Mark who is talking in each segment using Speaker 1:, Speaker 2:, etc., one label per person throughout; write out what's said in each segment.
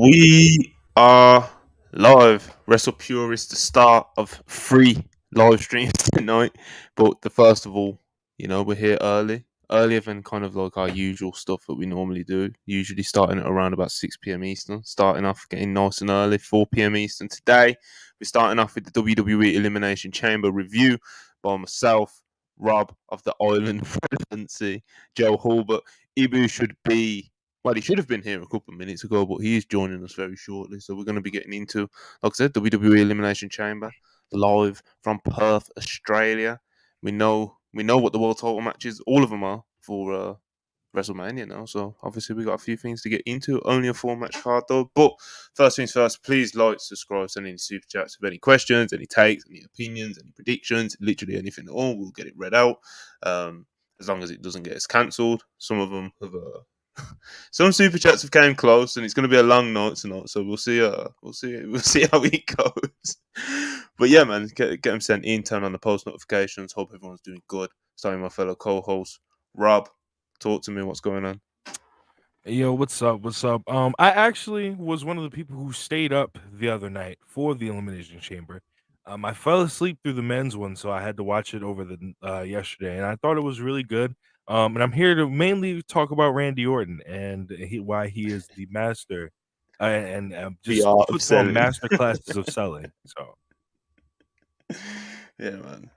Speaker 1: We are live. Wrestle Purist, the start of 3 live streams tonight. But the first of all, we're here earlier than kind of like our usual stuff that we normally do. Usually starting at around about 6 p.m. Eastern, starting off getting nice and early, 4 p.m. Eastern. Today, we're starting off with the WWE Elimination Chamber review by myself, Rob of the Island Relevancy, Joe Hall. But Ibu should be. Well, he should have been here a couple of minutes ago, but he is joining us very shortly. So we're going to be getting into, like I said, WWE Elimination Chamber live from Perth, Australia. We know what the world title matches, all of them are for WrestleMania now. So obviously we got a few things to get into. Only a 4-match card though. But first things first, please like, subscribe, send any super chats with any questions, any takes, any opinions, any predictions, literally anything at all. We'll get it read out. As long as it doesn't get us cancelled. Some of them have. Some super chats have came close, and it's going to be a long night tonight. So we'll see. We'll see how it goes. But yeah, man, get them sent in. Turn on the post notifications. Hope everyone's doing good. Starting my fellow co-host Rob. Talk to me. What's going on?
Speaker 2: Yo, what's up? What's up? I actually was one of the people who stayed up the other night for the Elimination Chamber. I fell asleep through the men's one, so I had to watch it over the yesterday, and I thought it was really good. And I'm here to mainly talk about Randy Orton and why he is the master, and
Speaker 1: The
Speaker 2: just
Speaker 1: art of
Speaker 2: puts on
Speaker 1: selling.
Speaker 2: master classes of selling. So,
Speaker 1: yeah, man.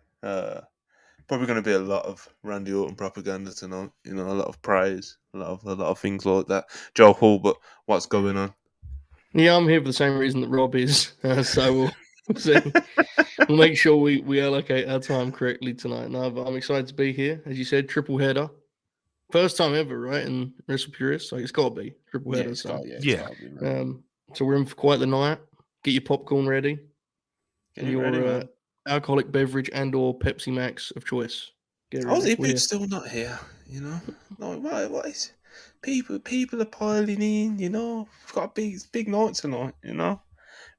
Speaker 1: Probably going to be a lot of Randy Orton propaganda tonight. A lot of praise, a lot of things like that. Joe Hall, but what's going on?
Speaker 3: Yeah, I'm here for the same reason that Rob is. So we'll see. We'll make sure we allocate our time correctly tonight. No, but I'm excited to be here. As you said, triple header. First time ever, right? In Wrestle Purist. So it's got to be triple header.
Speaker 1: It's
Speaker 3: so.
Speaker 1: gotta be, man.
Speaker 3: So we're in for quite the night. Get your popcorn ready.
Speaker 1: Get it ready, man.
Speaker 3: Alcoholic beverage and or Pepsi Max of choice. Get
Speaker 1: How's
Speaker 3: ready.
Speaker 1: it still not here? Like what is people are piling in, We've got a big night tonight,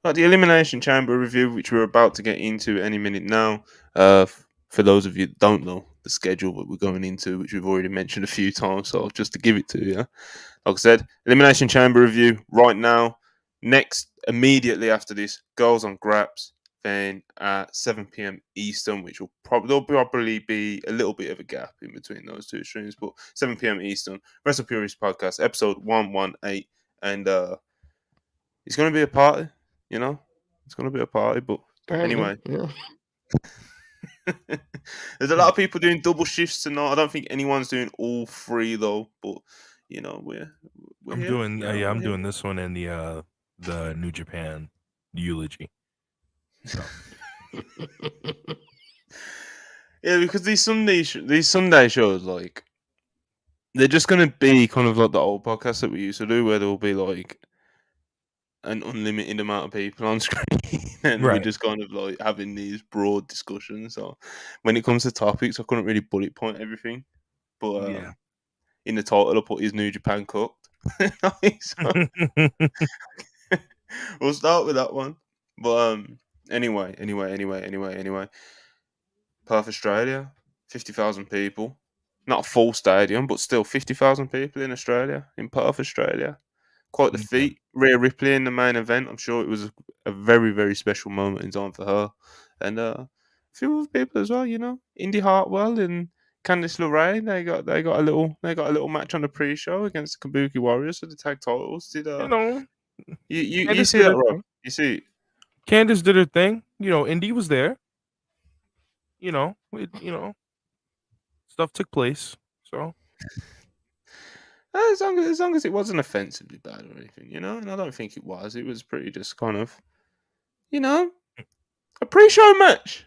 Speaker 1: Like the Elimination Chamber review, which we're about to get into any minute now. For those of you that don't know the schedule that we're going into, which we've already mentioned a few times, so just to give it to you. Like I said, Elimination Chamber review right now. Next, immediately after this, Girls on Graps. Then at 7 p.m. Eastern, which will probably be a little bit of a gap in between those two streams, but 7 p.m. Eastern, Wrestle Purist Podcast, episode 118, and it's going to be a party, It's going to be a party, but anyway.
Speaker 3: Yeah.
Speaker 1: There's a lot of people doing double shifts tonight. I don't think anyone's doing all 3 though, but we're
Speaker 2: I'm
Speaker 1: here.
Speaker 2: doing I'm doing this one and the New Japan eulogy. So.
Speaker 1: Yeah, because these Sunday shows, like, they're just gonna be kind of like the old podcasts that we used to do, where there'll be like an unlimited amount of people on screen, and we're just kind of like having these broad discussions. So when it comes to topics, I couldn't really bullet point everything, but in the title, I put "Is New Japan cooked?" We'll start with that one, but Anyway. Perth, Australia, 50,000 people. Not a full stadium, but still 50,000 people in Australia, in Perth, Australia. Quite the feat. Rhea Ripley in the main event. I'm sure it was a very, very special moment in time for her. And a few other people as well, Indy Hartwell and Candice LeRae. They got a little match on the pre-show against the Kabuki Warriors for the tag titles. Did you see that, Rob? You see,
Speaker 2: Candice did her thing. Indy was there. Stuff took place. So
Speaker 1: as long as it wasn't offensively bad or anything, and I don't think it was. It was pretty just kind of, a pre-show match,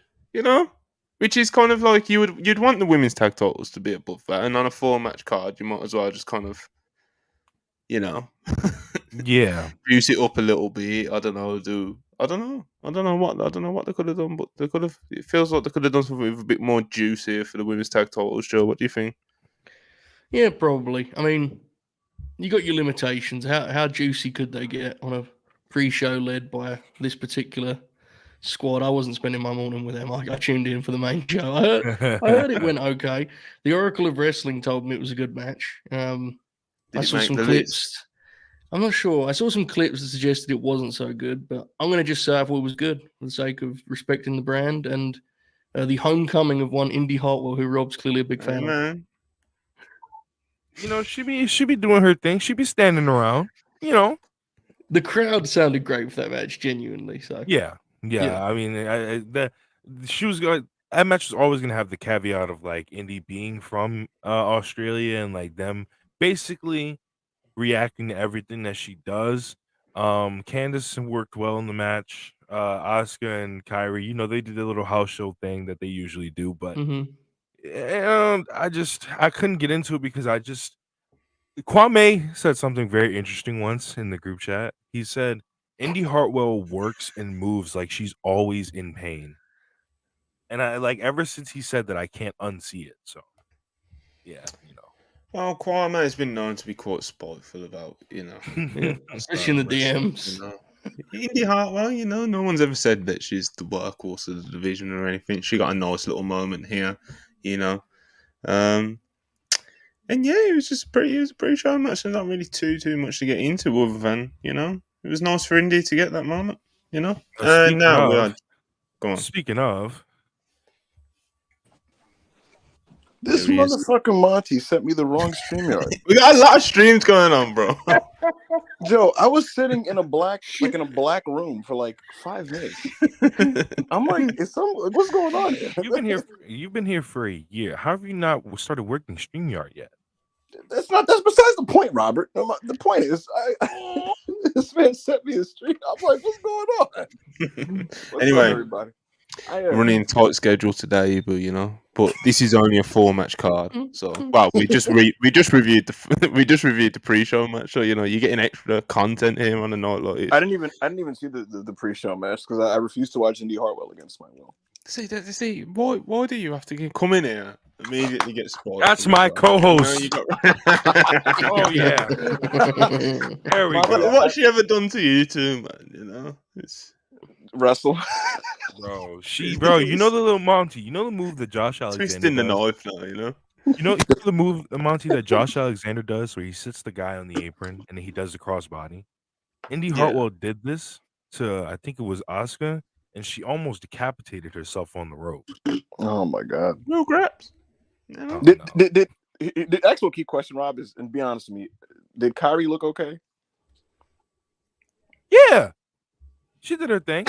Speaker 1: which is kind of like you'd want the women's tag titles to be above that, and on a 4-match card, you might as well just kind of, juice it up a little bit. I don't know what they could have done, but they could have. It feels like they could have done something with a bit more juice here for the women's tag titles. Joe, what do you think?
Speaker 3: Yeah, probably. I mean, you got your limitations. How juicy could they get on a pre-show led by this particular squad? I wasn't spending my morning with them. I tuned in for the main show. I heard it went okay. The Oracle of Wrestling told me it was a good match. I saw some clips. I'm not sure. I saw some clips that suggested it wasn't so good, but I'm going to just say I thought it was good for the sake of respecting the brand and the homecoming of one Indy Hartwell, who Rob's clearly a big fan of.
Speaker 1: Man.
Speaker 2: You know, she be doing her thing. She be standing around. You know.
Speaker 3: The crowd sounded great for that match, genuinely. So
Speaker 2: Yeah. I mean, she was going. That match was always gonna have the caveat of like Indy being from Australia and like them basically reacting to everything that she does. Candace worked well in the match. Asuka and Kyrie, you know, they did a little house show thing that they usually do, but I couldn't get into it because Kwame said something very interesting once in the group chat. He said Indy Hartwell works and moves like she's always in pain. And I like ever since he said that I can't unsee it. So yeah, you know.
Speaker 1: Well, Kwame has been known to be quite spiteful about,
Speaker 3: especially in the DMs.
Speaker 1: You know. Indy Hartwell, no one's ever said that she's the workhorse of the division or anything. She got a nice little moment here, and yeah, it was a pretty show match, and not really too much to get into other than, it was nice for Indy to get that moment,
Speaker 2: Speaking of,
Speaker 4: this motherfucker Monty sent me the wrong StreamYard.
Speaker 1: We got a lot of streams going on, bro.
Speaker 4: Joe, I was sitting in a black room for like 5 minutes. I'm like, what's going on here?
Speaker 2: You've been here for a year. How have you not started working StreamYard yet?
Speaker 4: That's besides the point, Robert. The point is, this man sent me a stream. I'm like, what's going on?
Speaker 1: Anyway,
Speaker 4: up, everybody?
Speaker 1: Running tight schedule today, but this is only a 4-match card. So, well, we just reviewed the pre-show match. So you're getting extra content here on a night like this.
Speaker 4: I didn't even see the pre-show match because I refused to watch Indy Hartwell against my will.
Speaker 1: See, why do you have to come in here immediately get spoiled?
Speaker 2: That's my co-host. Oh yeah. There we go.
Speaker 1: What's she ever done to you two, man? It's
Speaker 4: wrestle.
Speaker 2: Bro, you know the little Monty, you know the move that Josh Alexander
Speaker 1: twisting the knife now,
Speaker 2: You know the move, Monty, that Josh Alexander does where he sits the guy on the apron and he does the crossbody? Indy Hartwell did this to, I think it was Asuka, and she almost decapitated herself on the rope.
Speaker 4: Oh my god.
Speaker 1: No graps.
Speaker 4: Did actual key question, Rob, is, and be honest with me, did Kyrie look okay?
Speaker 2: Yeah. She did her thing.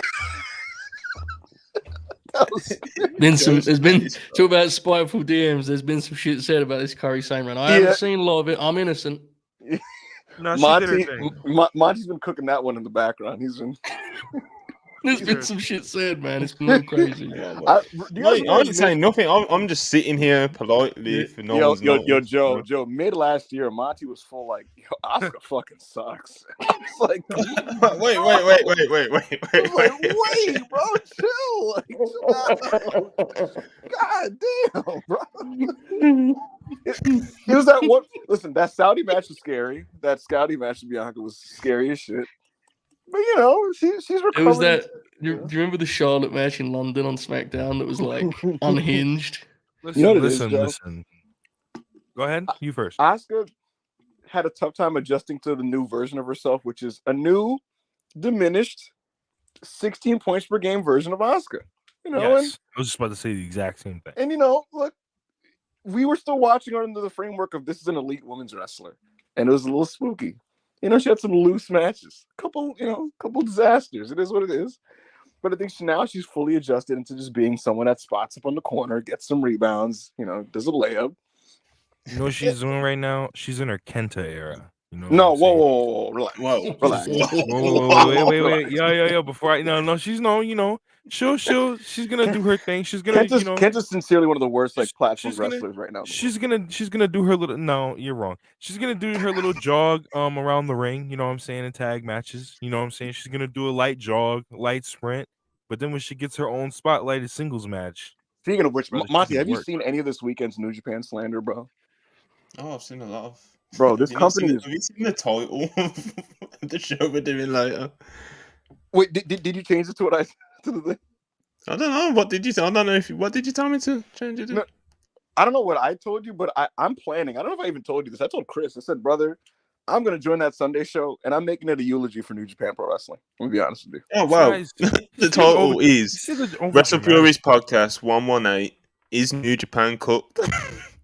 Speaker 3: There's been talk about spiteful DMs. There's been some shit said about this Curry saying run. I haven't seen a lot of it. I'm innocent.
Speaker 2: No, Monty's
Speaker 4: been cooking that one in the background.
Speaker 3: There's been some shit said, man. It's been a little crazy.
Speaker 1: I'm just saying nothing. I'm just sitting here politely for no one's noticed.
Speaker 4: Joe. Mid last year, Monty was full like, Asuka fucking sucks. It's like,
Speaker 1: wait,
Speaker 4: bro, chill. Like, chill out. God damn, bro. It was that one. Listen, that Saudi match was scary. That Scouty match with Bianca was scary as shit. But she's recovering.
Speaker 3: It was that. Do you remember the Charlotte match in London on SmackDown that was like unhinged?
Speaker 2: Listen. Go ahead. You first.
Speaker 4: Asuka had a tough time adjusting to the new version of herself, which is a new, diminished, 16 points per game version of Asuka.
Speaker 2: Yes. I was just about to say the exact same thing.
Speaker 4: And look, we were still watching her under the framework of this is an elite women's wrestler, and it was a little spooky. She had some loose matches, couple disasters. It is what it is. But I think now she's fully adjusted into just being someone that spots up on the corner, gets some rebounds, does a layup.
Speaker 2: You know what she's doing right now? She's in her Kenta era.
Speaker 4: Whoa, relax.
Speaker 2: Relax. Wait. Yo. Before she's gonna do her thing. She's gonna,
Speaker 4: Kenta's sincerely one of the worst platform wrestlers right now.
Speaker 2: She's gonna do her little. No, you're wrong. She's gonna do her little jog around the ring. You know what I'm saying? In tag matches. You know what I'm saying? She's gonna do a light jog, light sprint. But then when she gets her own spotlighted singles match.
Speaker 4: Speaking of which, Monty, have you seen any of this weekend's New Japan slander, bro?
Speaker 1: Oh, I've seen a lot of.
Speaker 4: Bro, this company
Speaker 1: Have you seen the title of the show we're doing later?
Speaker 4: Wait, did you change it to what I to the thing?
Speaker 1: I don't know. What did you say? I don't know what did you tell me to change it to?
Speaker 4: No, I don't know what I told you, but I'm planning. I don't know if I even told you this. I told Chris. I said, brother, I'm gonna join that Sunday show, and I'm making it a eulogy for New Japan Pro Wrestling. I'm gonna be honest with you.
Speaker 1: Oh wow!
Speaker 2: Guys,
Speaker 1: The title is
Speaker 2: see the
Speaker 1: Wrestle
Speaker 2: overdramatic-
Speaker 1: Purist Podcast 118. Is New Japan cooked?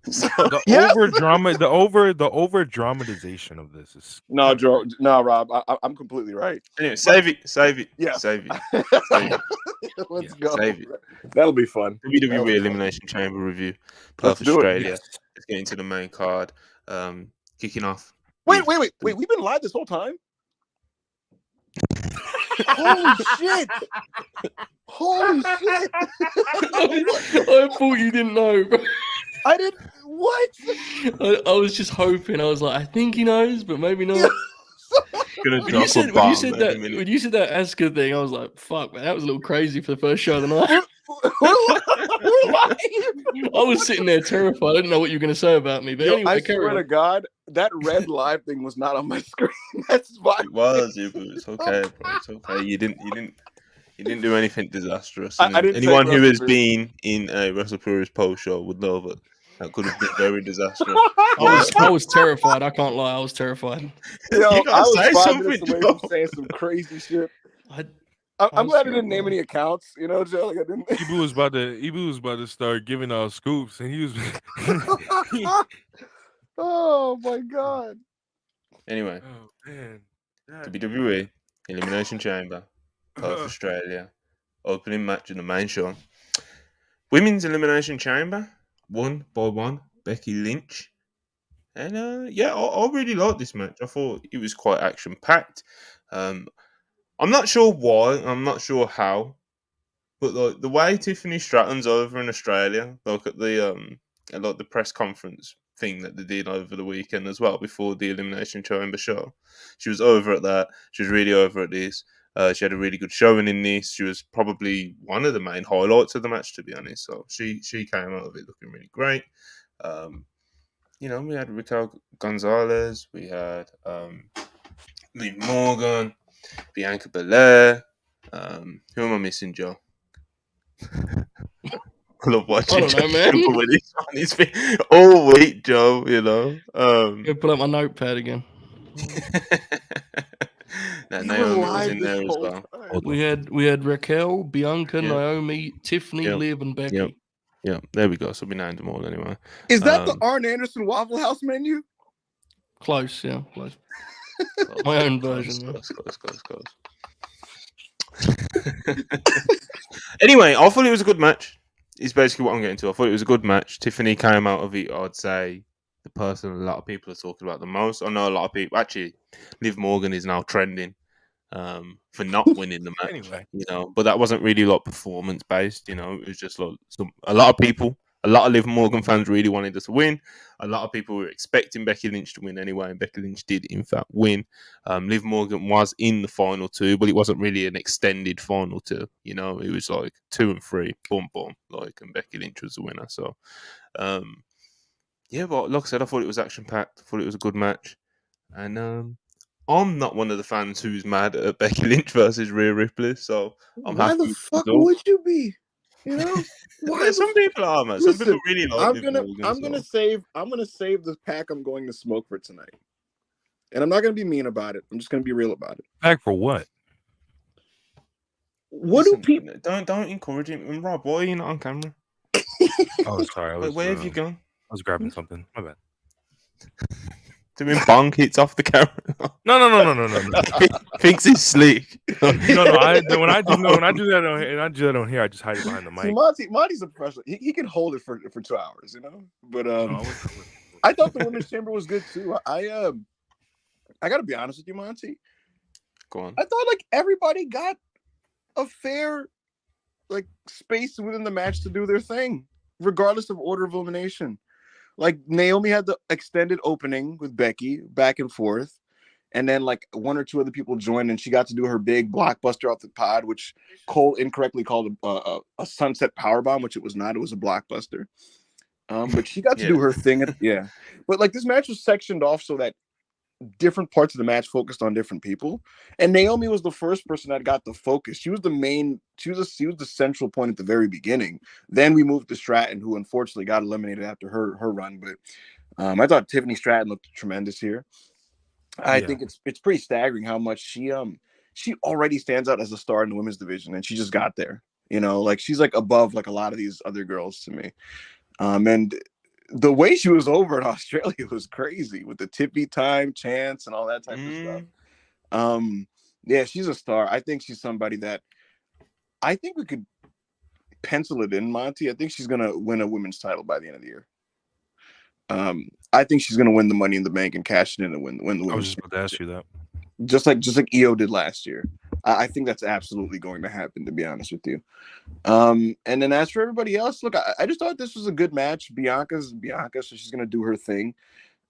Speaker 1: So,
Speaker 2: The
Speaker 4: Yes!
Speaker 2: the over dramatization of this is
Speaker 4: No, Joe. No, Rob. I'm completely right.
Speaker 1: anyway, save it.
Speaker 4: Yes.
Speaker 1: Save it. Save it.
Speaker 4: Let's
Speaker 2: Yeah,
Speaker 4: go.
Speaker 1: save it.
Speaker 4: That'll be fun. That'll
Speaker 1: WWE
Speaker 4: be fun.
Speaker 1: Elimination Chamber review.
Speaker 4: Let's
Speaker 1: Perth,
Speaker 4: do it.
Speaker 1: Australia.
Speaker 2: Yes.
Speaker 1: Let's get into the main card. Kicking off.
Speaker 4: Wait.
Speaker 1: with
Speaker 4: We've been live this whole time. Holy shit! Holy shit!
Speaker 3: I thought you didn't know, bro.
Speaker 4: I didn't. What?
Speaker 3: I was just hoping. I was like, I think he knows, but maybe not.
Speaker 1: Gonna
Speaker 3: When
Speaker 1: drop
Speaker 3: you said
Speaker 1: a bomb
Speaker 3: that
Speaker 1: any minute.
Speaker 3: when you said that Asuka thing, I was like, fuck, man, that was a little crazy for the first show of the night.
Speaker 4: We're live.
Speaker 3: I was sitting there terrified. I didn't know what you were going to say about me. But
Speaker 4: Yo,
Speaker 3: anyway,
Speaker 4: I
Speaker 3: carry
Speaker 4: swear
Speaker 3: on.
Speaker 4: to God, that red live thing was not on my screen. That's fine.
Speaker 1: It was, but it's okay, bro. It's okay. You didn't do anything disastrous.
Speaker 4: I didn't
Speaker 1: Anyone
Speaker 4: take
Speaker 1: who has
Speaker 4: Wrestle
Speaker 1: been in a Wrestle Purist post show would know that that could have been very disastrous.
Speaker 3: I was terrified. I can't lie. I was terrified.
Speaker 4: Yo,
Speaker 1: You gotta
Speaker 4: I was
Speaker 1: say
Speaker 4: 5
Speaker 1: something,
Speaker 4: minutes away
Speaker 1: Joe.
Speaker 4: from saying some crazy shit.
Speaker 3: I
Speaker 4: I'm
Speaker 3: was
Speaker 4: glad I didn't name
Speaker 3: terrified.
Speaker 4: any accounts. You know, Joe. Like I didn't.
Speaker 2: Ibu was about to start giving out scoops, and he was.
Speaker 4: Oh my God.
Speaker 1: Anyway,
Speaker 2: Oh man.
Speaker 1: WWE Elimination Chamber, Perth, Australia, opening match in the main show. Women's Elimination Chamber, won by one, Becky Lynch. And I really liked this match. I thought it was quite action packed. I'm not sure why, I'm not sure how, but like the way Tiffany Stratton's over in Australia, like at the press conference thing that they did over the weekend as well before the Elimination Chamber show, she was over at that. She was really over at this. She had a really good showing in this. She was probably one of the main highlights of the match, to be honest. So she came out of it looking really great. We had Raquel Gonzalez, we had Liv Morgan, Bianca Belair. Who am I missing, Joe? I love watching
Speaker 3: I don't know,
Speaker 1: Joe
Speaker 3: man.
Speaker 1: struggle with this one. It's been all week, Joe,
Speaker 3: Go pull up my notepad again.
Speaker 1: Now,
Speaker 4: You were
Speaker 1: Naomi was
Speaker 4: live
Speaker 1: in
Speaker 4: this
Speaker 1: there as
Speaker 4: whole
Speaker 1: well.
Speaker 4: time.
Speaker 3: We had Raquel, Bianca,
Speaker 1: Yeah.
Speaker 3: Naomi, Tiffany,
Speaker 1: Yep.
Speaker 3: Liv, and Becky.
Speaker 1: Yep. Yeah, there we go. So we named them all anyway.
Speaker 4: Is that the
Speaker 1: Um,
Speaker 4: Arn Anderson Waffle House menu?
Speaker 3: Close, yeah, close.
Speaker 1: Close,
Speaker 3: My own
Speaker 1: close,
Speaker 3: version, yeah.
Speaker 1: Close. Anyway, I thought it was a good match. Is basically what I'm getting to. I thought it was a good match. Tiffany came out of it, I'd say, the person a lot of people are talking about the most. I know a lot of people. Actually, Liv Morgan is now trending for not winning the match.
Speaker 2: Anyway.
Speaker 1: But that wasn't really like performance based. It was just like a lot of people. A lot of Liv Morgan fans really wanted us to win. A lot of people were expecting Becky Lynch to win anyway, and Becky Lynch did, in fact, win. Liv Morgan was in the final two, but it wasn't really an extended final two. It was like 2 and 3, boom, boom, and Becky Lynch was the winner. So, but like I said, I thought it was action-packed. I thought it was a good match. And I'm not one of the fans who's mad at Becky Lynch versus Rhea Ripley, so I'm
Speaker 4: Why
Speaker 1: happy
Speaker 4: the
Speaker 1: with
Speaker 4: fuck
Speaker 1: result.
Speaker 4: would you be? Why
Speaker 1: Some people are, man. Some people
Speaker 4: Listen,
Speaker 1: really like
Speaker 4: I'm
Speaker 1: Liv
Speaker 4: gonna
Speaker 1: Morgan,
Speaker 4: I'm gonna save the pack I'm going to smoke for tonight. And I'm not gonna be mean about it. I'm just gonna be real about it.
Speaker 2: Back for what?
Speaker 4: What do people
Speaker 1: don't encourage him? And Rob, why are you not on camera?
Speaker 2: Oh, sorry. I was,
Speaker 1: Where have you gone?
Speaker 2: I was grabbing something. My bad.
Speaker 1: Doing bong hits off the camera.
Speaker 2: No.
Speaker 1: Thinks he's sleek.
Speaker 2: No. When I do that on here, I just hide it behind the
Speaker 4: See,
Speaker 2: mic.
Speaker 4: Monty's a professional. He can hold it for 2 hours, But
Speaker 2: No,
Speaker 4: I thought the women's chamber was good too. I gotta be honest with you, Monty.
Speaker 1: Go on.
Speaker 4: I thought like everybody got a fair space within the match to do their thing, regardless of order of elimination. Like Naomi had the extended opening with Becky back and forth, and then like 1 or 2 other people joined, and she got to do her big blockbuster off the pod, which Cole incorrectly called a sunset powerbomb, which it was not. It was a blockbuster. But she got to do her thing. But like this match was sectioned off so that different parts of the match focused on different people, and Naomi was the first person that got the focus. She was the main. She was the central point at the very beginning. Then we moved to Stratton, who unfortunately got eliminated after her run. But I thought Tiffany Stratton looked tremendous here. I think it's pretty staggering how much she already stands out as a star in the women's division, and she just got there. Like she's like above like a lot of these other girls to me. And the way she was over in Australia was crazy with the tippy time chants and all that type of stuff. Yeah, she's a star. I think she's somebody that I think we could pencil it in, Monty. I think she's gonna win a women's title by the end of the year. I think she's gonna win the Money in the Bank and cash it in and win the women's.
Speaker 2: I was just about to ask you that.
Speaker 4: Just like Io did last year. I think that's absolutely going to happen, to be honest with you. And then as for everybody else, look, I just thought this was a good match. Bianca's Bianca, so she's gonna do her thing.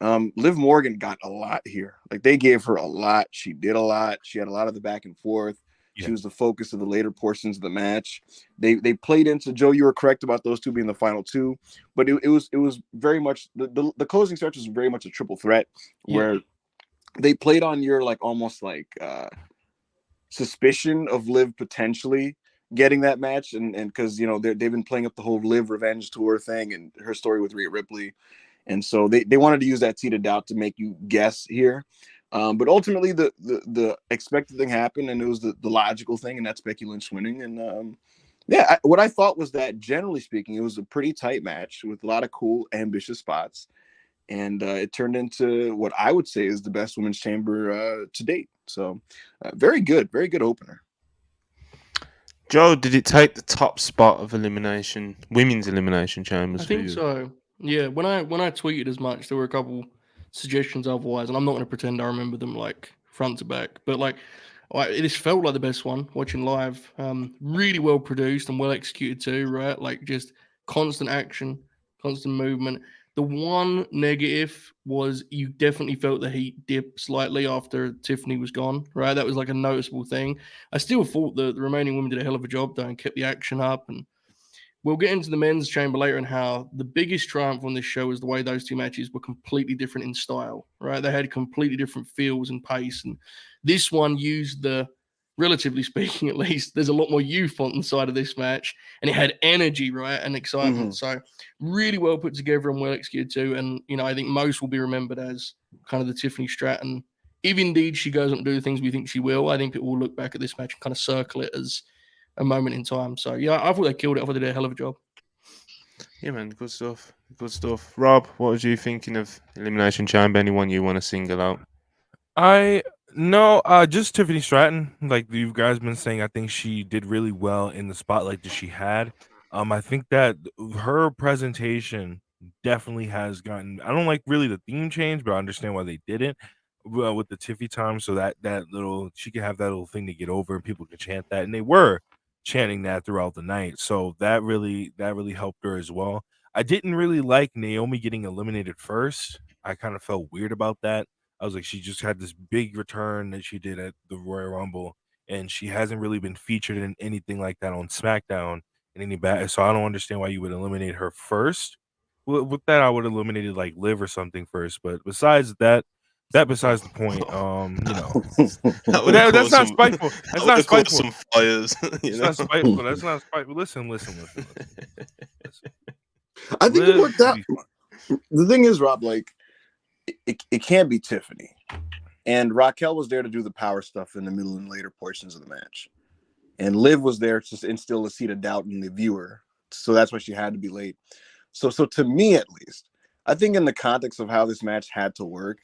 Speaker 4: Liv Morgan got a lot here. Like they gave her a lot. She did a lot. She had a lot of the back and forth. Yeah. She was the focus of the later portions of the match. They played into Joe. You were correct about those two being the final two, but it was very much the closing stretch was very much a triple threat where they played on your like almost like suspicion of Liv potentially getting that match, and because they've been playing up the whole Liv revenge tour thing and her story with Rhea Ripley. And so they wanted to use that seed of doubt to make you guess here. But ultimately, the expected thing happened, and it was the logical thing, and that's Becky Lynch winning. And what I thought was that, generally speaking, it was a pretty tight match with a lot of cool, ambitious spots. And it turned into what I would say is the best women's chamber to date. So very good opener.
Speaker 1: Joe, did it take the top spot of women's elimination chambers?
Speaker 3: I think so. Yeah, when I tweeted as much, there were a couple suggestions otherwise, and I'm not going to pretend I remember them like front to back, but like it just felt like the best one watching live. Really well produced and well executed too, right? Like just constant action, constant movement. The one negative was you definitely felt the heat dip slightly after Tiffany was gone, right? That was like a noticeable thing. I still thought the remaining women did a hell of a job though and kept the action up. And we'll get into the men's chamber later and how the biggest triumph on this show is the way those two matches were completely different in style, right? They had completely different feels and pace. And this one used relatively speaking, at least, there's a lot more youth on the side of this match, and it had energy, right, and excitement. So really well put together and well executed too. And I think most will be remembered as kind of the Tiffany Stratton. If indeed she goes on to do the things we think she will, I think it will look back at this match and kind of circle it as a moment in time. So yeah, I thought they killed it. I thought they did a hell of a job.
Speaker 1: Yeah, man, good stuff. Rob, what was you thinking of Elimination Chamber? Anyone you want to single out?
Speaker 2: Just Tiffany Stratton. Like you guys been saying, I think she did really well in the spotlight that she had. I think that her presentation definitely has gotten. I don't like really the theme change, but I understand why they didn't. With the Tiffy time, so that little she could have that little thing to get over, and people could chant that, and they were chanting that throughout the night. So that really helped her as well. I didn't really like Naomi getting eliminated first. I kind of felt weird about that. I was like, she just had this big return that she did at the Royal Rumble, and she hasn't really been featured in anything like that on SmackDown in any bad. So I don't understand why you would eliminate her first. With that, I would have eliminated like Liv or something first. But besides that besides the point. That's not spiteful. That's not spiteful.
Speaker 1: Some fires.
Speaker 2: It's not spiteful. That's not spiteful. Listen.
Speaker 4: I think it worked out. The thing is, Rob, like it can't be Tiffany, and Raquel was there to do the power stuff in the middle and later portions of the match, and Liv was there to instill a seed of doubt in the viewer, so that's why she had to be late. So to me, at least, I think in the context of how this match had to work,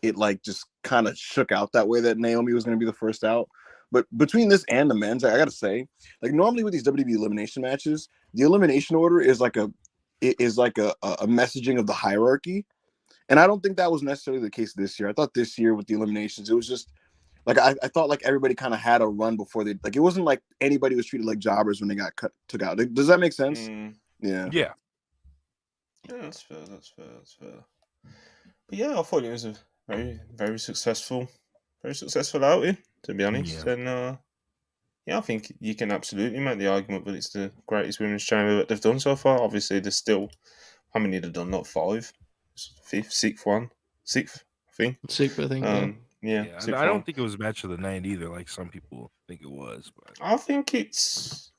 Speaker 4: it like just kind of shook out that way that Naomi was going to be the first out. But between this and the men's, I got to say, like normally with these WWE elimination matches, the elimination order is like a messaging of the hierarchy. And I don't think that was necessarily the case this year. I thought this year with the eliminations, it was just like I thought like everybody kind of had a run before they like it wasn't like anybody was treated like jobbers when they got took out. Does that make sense?
Speaker 1: Yeah, that's fair. But yeah, I thought it was a very, very successful outing, to be honest. And I think you can absolutely make the argument that it's the greatest women's chamber that they've done so far. Obviously, there's still how many they've done? Not 5, sixth, I think.
Speaker 3: Sixth, I think.
Speaker 2: I don't think it was match of the night either, like some people think it was. But
Speaker 1: I think it's.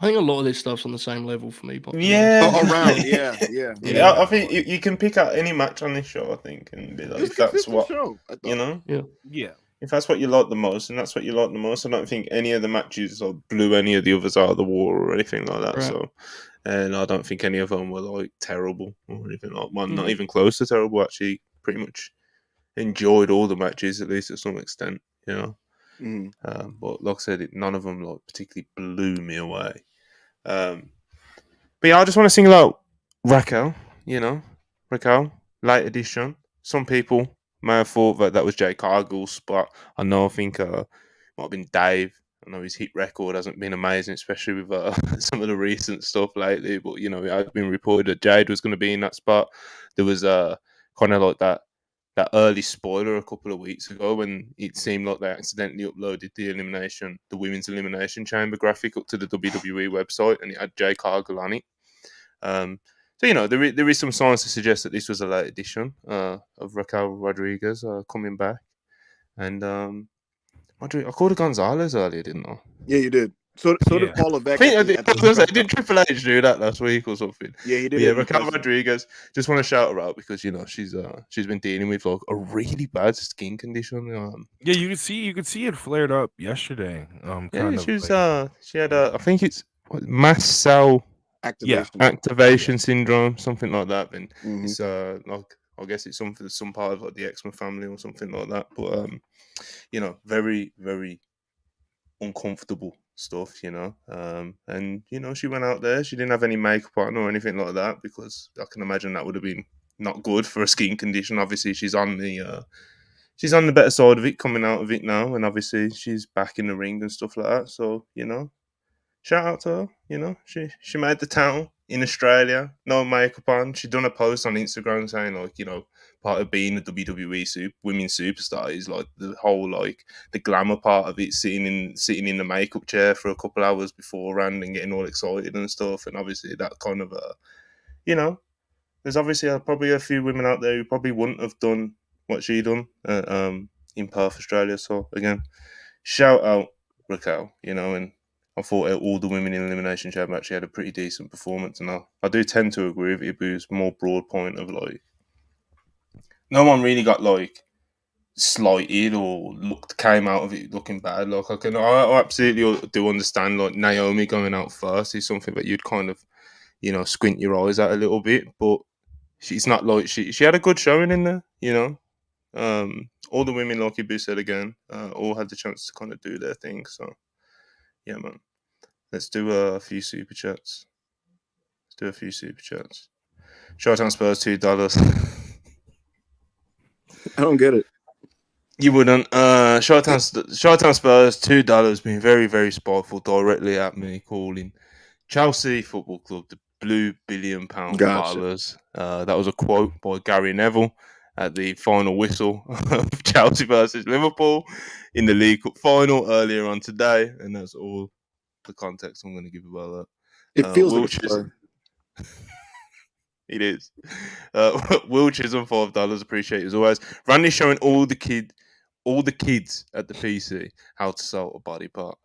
Speaker 3: I think a lot of this stuff's on the same level for me. But
Speaker 1: Yeah.
Speaker 4: Oh, around, yeah.
Speaker 1: Yeah, I think you can pick out any match on this show, I think, and be like,
Speaker 4: It's
Speaker 1: if
Speaker 4: a
Speaker 1: that's
Speaker 4: consistent
Speaker 1: what
Speaker 4: show. I thought.
Speaker 1: you know,
Speaker 2: Yeah.
Speaker 1: if that's what you like the most, and that's what you like the most. I don't think any of the matches like, blew any of the others out of the water or anything like that.
Speaker 3: Right.
Speaker 1: So, and I don't think any of them were like terrible or anything like. Well, not
Speaker 3: Mhm.
Speaker 1: even close to terrible. Actually, pretty much enjoyed all the matches at least to some extent. You know,
Speaker 4: Mhm.
Speaker 1: but like I said, none of them like particularly blew me away. But yeah, I just want to single out Raquel. You know, Raquel, late edition. Some people may have thought that that was Jay Cargill's spot. I know. I think might have been Dave. I know his hit record hasn't been amazing, especially with some of the recent stuff lately. But you know, it had been reported that Jade was going to be in that spot. There was kind of like that early spoiler a couple of weeks ago when it seemed like they accidentally uploaded the women's elimination chamber graphic up to the WWE website, and it had Jay Cargill on it. So you know there is some signs to suggest that this was a late edition of Raquel Rodriguez coming back, and I called her Gonzalez earlier, didn't I?
Speaker 4: Yeah, you did. So
Speaker 2: Yeah.
Speaker 4: did Paul
Speaker 1: I
Speaker 4: Levesque
Speaker 1: think I
Speaker 4: at
Speaker 1: did.
Speaker 4: the
Speaker 1: I was gonna say,
Speaker 4: press
Speaker 1: did Triple H do that last week or something?
Speaker 4: Yeah, he did.
Speaker 1: But yeah,
Speaker 4: it in
Speaker 1: Raquel
Speaker 4: press.
Speaker 1: Rodriguez. Just want to shout her out because you know she's been dealing with like a really bad skin condition.
Speaker 2: Yeah, you could see it flared up yesterday.
Speaker 1: Yeah,
Speaker 2: Kind
Speaker 1: she
Speaker 2: of
Speaker 1: was.
Speaker 2: like,
Speaker 1: She had I think it's mast cell
Speaker 4: Activation.
Speaker 1: activation syndrome, something like that. And
Speaker 4: Mhm.
Speaker 1: it's like I guess it's some part of like the X-Men family or something like that. But you know, very very uncomfortable stuff, you know. And you know, she went out there. She didn't have any makeup on or anything like that because I can imagine that would have been not good for a skin condition. Obviously, she's on the better side of it, coming out of it now, and obviously she's back in the ring and stuff like that. So you know, shout out to her. You know, she made the town in Australia, no makeup on. She done a post on Instagram saying like, you know, part of being a WWE women's superstar is like the whole like the glamour part of it, sitting in the makeup chair for a couple hours beforehand and getting all excited and stuff. And obviously that kind of you know, there's obviously probably a few women out there who probably wouldn't have done what she done in Perth, Australia. So again, shout out Raquel, you know, and I thought all the women in Elimination Chamber actually had a pretty decent performance, and I do tend to agree with Ibu's more broad point of like no one really got like slighted or came out of it looking bad. Like I absolutely do understand like Naomi going out first is something that you'd kind of squint your eyes at a little bit, but she's not like she had a good showing in there, you know. All the women, like Ibu said again, all had the chance to kind of do their thing. So yeah, man. Let's do a few super chats. Showtime Spurs $2.
Speaker 4: I don't get it.
Speaker 1: You wouldn't. Showtime Spurs $2 being very very spiteful directly at me, calling Chelsea Football Club the Blue £1 billion
Speaker 4: Gotcha.
Speaker 1: ballers. That was a quote by Gary Neville at the final whistle of Chelsea versus Liverpool in the League Cup final earlier on today, and that's all the context I'm going to give about that.
Speaker 4: It feels like a
Speaker 1: Wilshire's,
Speaker 4: slur.
Speaker 1: it is. Wilshire's on $5. Appreciate it as always. Randy's showing all the kids at the PC how to sell a body part.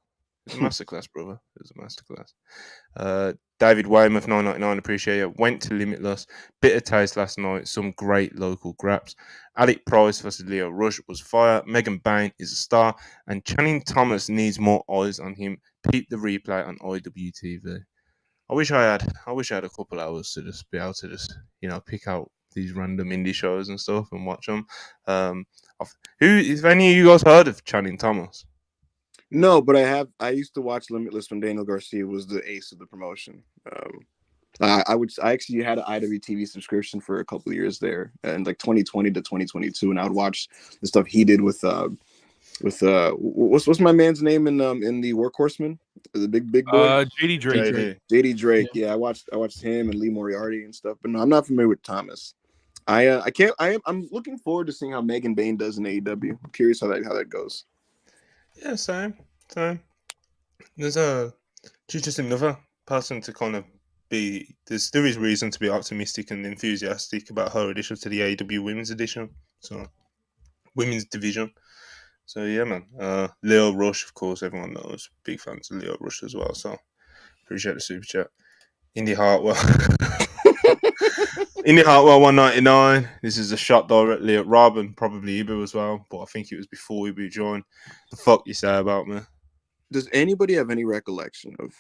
Speaker 1: It's a masterclass, brother. It's a masterclass. David Weymouth 999, appreciate it. Went to Limitless. Bitter taste last night. Some great local graps. Alec Price versus Leo Rush was fire. Megan Bain is a star. And Channing Thomas needs more eyes on him. Peep the replay on IWTV. I wish I had a couple hours to just be able to just pick out these random indie shows and stuff and watch them. If any of you guys heard of Channing Thomas?
Speaker 4: No, but I used to watch Limitless when Daniel Garcia was the ace of the promotion. I actually had an IWTV subscription for a couple of years there, and like 2020 to 2022, and I would watch the stuff he did with what's my man's name in the Workhorsemen, the big boy,
Speaker 2: JD Drake.
Speaker 4: JD Drake. Yeah, I watched him and Lee Moriarty and stuff, but no, I'm not familiar with Thomas. I'm looking forward to seeing how Megan Bain does in AEW. I'm curious how that goes.
Speaker 1: Yeah, same. She's just another person to kind of be. There is reason to be optimistic and enthusiastic about her addition to the AEW Women's Edition, so Women's Division. So yeah, man. Leo Rush, of course, everyone knows. Big fans of Leo Rush as well. So Appreciate the super chat. Indy Hartwell. Indy Hartwell 199. This is a shot directly at Rob and probably Ibu as well, but I think it was before Ibu joined. The fuck you say about me?
Speaker 4: Does anybody have any recollection of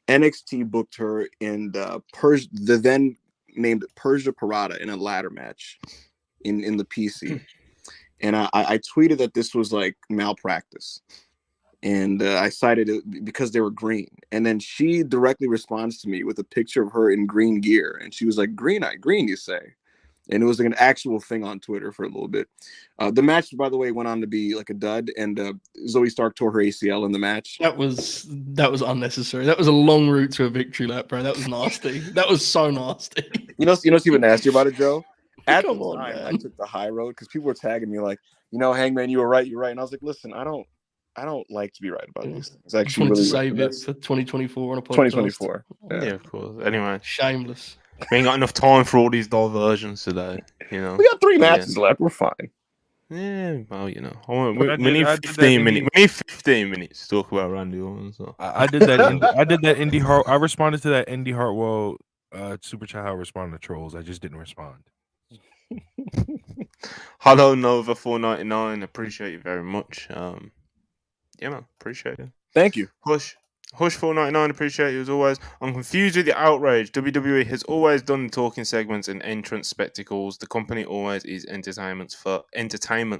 Speaker 4: NXT booked her in the then named Persia Parada in a ladder match in the PC? And I tweeted that this was like malpractice. And I cited it because they were green. And then she directly responds to me with a picture of her in green gear. And she was like, green, you say? And it was like an actual thing on Twitter for a little bit. The match, by the way, went on to be like a dud. And Zoe Stark tore her ACL in the match.
Speaker 3: That was unnecessary. That was a long route to a victory lap, bro. That was nasty. That was so nasty.
Speaker 4: You know what's even nastier about it, Joe? At
Speaker 3: Come
Speaker 4: the
Speaker 3: on,
Speaker 4: time,
Speaker 3: man.
Speaker 4: I took the high road because people were tagging me like, Hangman, you were right, you're right. And I was like, listen, I don't like to be right about these things.
Speaker 3: I just wanted to save it for 2024 on a podcast.
Speaker 4: 2024.
Speaker 1: Yeah, of course. Anyway,
Speaker 3: Shameless.
Speaker 1: we ain't got enough time for all these diversions today. You know,
Speaker 4: We got 3 matches left. We're fine.
Speaker 1: Yeah, well,
Speaker 2: But
Speaker 1: we need
Speaker 2: I did
Speaker 1: 15
Speaker 2: that
Speaker 1: minutes. We need 15 minutes to talk about Randy Orton. So.
Speaker 2: I did that. I did that Indy Hart. I responded to that Indy Hartwell super chat. How I responded to trolls. I just didn't respond.
Speaker 1: Hello Nova 499. Appreciate you very much. Yeah, man, appreciate it.
Speaker 4: Thank you.
Speaker 1: Hush 499. Appreciate you as always. I'm confused with the outrage. WWE has always done talking segments and entrance spectacles. The company always is entertainment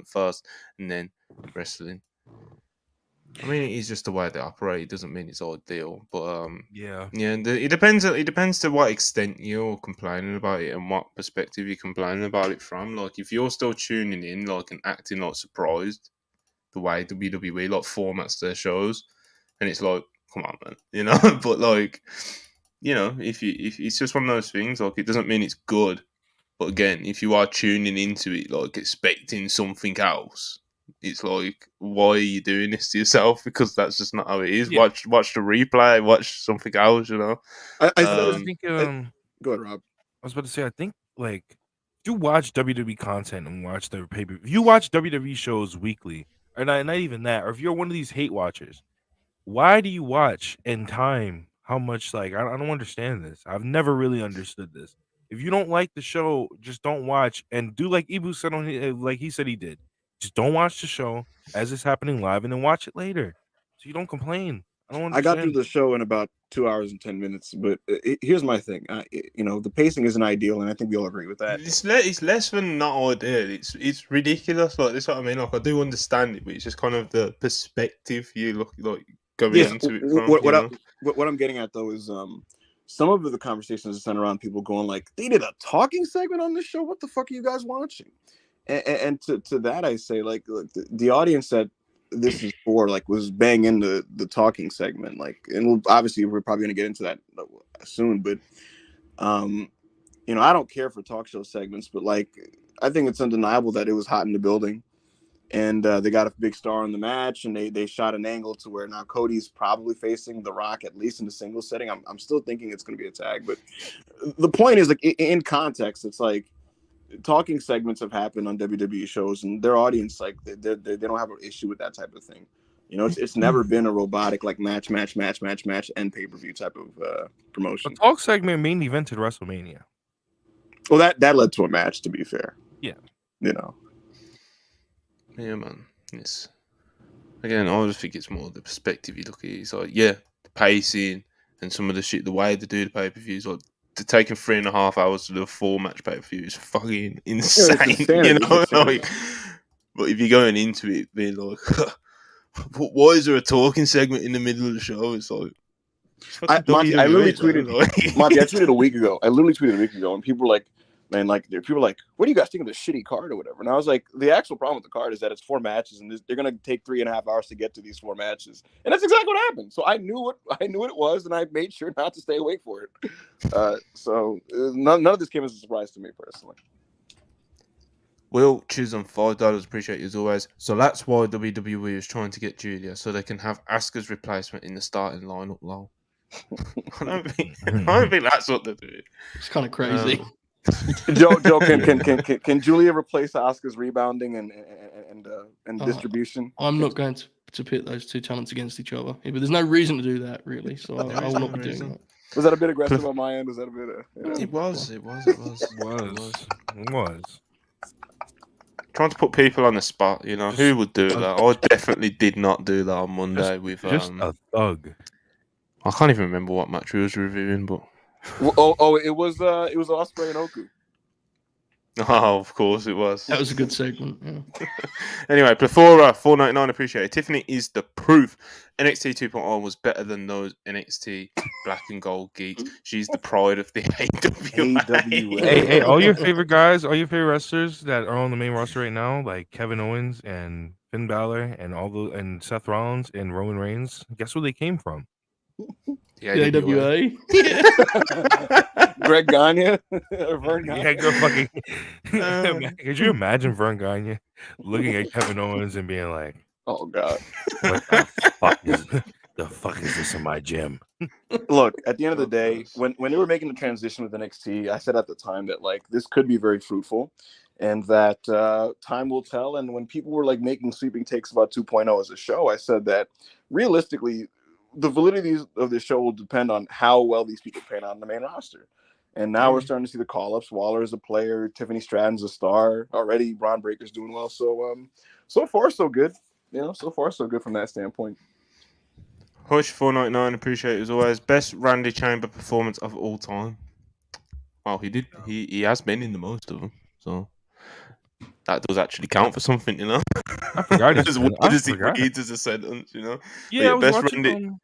Speaker 1: first, and then wrestling. I mean, it is just the way they operate. It doesn't mean it's ideal, but
Speaker 2: Yeah.
Speaker 1: It depends. It depends to what extent you're complaining about it and what perspective you're complaining about it from. Like, if you're still tuning in, like, and acting like surprised, the way WWE like formats their shows, and it's like, come on, man, But like, if it's just one of those things, like, it doesn't mean it's good. But again, if you are tuning into it, like, expecting something else, it's like, why are you doing this to yourself? Because that's just not how it is.
Speaker 2: Yeah.
Speaker 1: Watch the replay, watch something else,
Speaker 2: I think.
Speaker 4: Go ahead, Rob.
Speaker 2: I was about to say. I think like you watch WWE content and watch their pay-per-view. You watch WWE shows weekly, or not even that. Or if you're one of these hate watchers, why do you watch and time how much? Like, I don't understand this. I've never really understood this. If you don't like the show, just don't watch and do like Ibu said like he said he did. Just don't watch the show as it's happening live and then watch it later, so you don't complain. I don't understand.
Speaker 4: I got through the show in about 2 hours and 10 minutes, but here's my thing. The pacing isn't ideal, and I think we all agree with that.
Speaker 1: It's less than not ideal. It's ridiculous. Like, that's what I mean. Like, I do understand it, but it's just kind of the perspective you look like going into it from.
Speaker 4: What I'm getting at though is some of the conversations are centered around people going like, they did a talking segment on this show. What the fuck are you guys watching? And to that I say, like the audience that this is for, like, was bang into the talking segment, like, and obviously we're probably going to get into that soon, but I don't care for talk show segments, but like, I think it's undeniable that it was hot in the building, and they got a big star in the match, and they shot an angle to where now Cody's probably facing The Rock, at least in the singles setting. I'm still thinking it's going to be a tag, but the point is, like, in context, it's like, talking segments have happened on WWE shows, and their audience, like, they don't have an issue with that type of thing. It's never been a robotic, like, match and pay-per-view type of promotion.
Speaker 2: The talk segment main evented WrestleMania.
Speaker 4: Well, that led to a match, to be fair.
Speaker 2: Yeah.
Speaker 1: Yeah, man. It's, again, I just think it's more the perspective you look at it. It's like, yeah, the pacing and some of the shit, the way they do the pay-per-views, like, taking 3.5 hours to do a 4-match pay-per-view is fucking insane. Like, but if you're going into it being like, why is there a talking segment in the middle of the show? It's like,
Speaker 4: Monty, I literally tweeted. Monty, I tweeted a week ago. And people were like, man, like, people were like, what do you guys think of the shitty card or whatever? And I was like, the actual problem with the card is that it's 4 matches, and they're gonna take 3.5 hours to get to these 4 matches, and that's exactly what happened. So I knew what it was, and I made sure not to stay awake for it. So none of this came as a surprise to me personally.
Speaker 1: Will Chisholm, $5. Appreciate you as always. So that's why WWE is trying to get Julia, so they can have Asuka's replacement in the starting lineup. Lol. I don't think that's what they're doing.
Speaker 3: It's kind of crazy.
Speaker 4: Joe, can Julia replace Asuka's rebounding and distribution?
Speaker 3: I'm not going to to pit those two talents against each other. Yeah, but there's no reason to do that, really. So
Speaker 1: There
Speaker 3: I
Speaker 1: is
Speaker 3: will
Speaker 1: no
Speaker 3: not be doing
Speaker 1: reason.
Speaker 3: that.
Speaker 4: Was that a bit aggressive on my end? Was that a bit?
Speaker 1: It was. Trying to put people on the spot, you know, who would do that? I definitely did not do that on Monday with
Speaker 2: just a thug.
Speaker 1: I can't even remember what match we was reviewing, but
Speaker 4: It was Ospreay and Oku.
Speaker 1: oh, of course it was.
Speaker 3: That was a good segment. Yeah.
Speaker 1: Anyway, Plethora, $4.99, appreciate it. Tiffany is the proof. NXT 2.0 was better than those NXT black and gold geeks. She's the pride of the AWA.
Speaker 2: Hey, all your favorite guys, all your favorite wrestlers that are on the main roster right now, like Kevin Owens and Finn Balor and Seth Rollins and Roman Reigns, guess where they came from?
Speaker 3: The AWA.
Speaker 4: Greg Gagne or Vern Gagne.
Speaker 2: Yeah, go fucking. Could you imagine Vern Gagne looking at Kevin Owens and being like,
Speaker 4: Oh God!
Speaker 2: "What the fuck is this in my gym?"
Speaker 4: Look, at the end of the day, when they were making the transition with NXT, I said at the time that like this could be very fruitful, and that time will tell. And when people were like making sweeping takes about 2.0 as a show, I said that realistically, the validity of this show will depend on how well these people pan out on the main roster. And now we're starting to see the call-ups. Waller is a player. Tiffany Stratton's a star. Already, Braun Breaker's doing well. So, so far, so good. You know, so far, so good from that standpoint.
Speaker 1: Hush, $4.99, appreciate it as always. Best Randy Chamber performance of all time. Well, he has been in the most of them. So, that does actually count for something, you know?
Speaker 2: I forgot
Speaker 1: As what does it read as a sentence, you know?
Speaker 2: Yeah, I was
Speaker 1: best
Speaker 2: watching.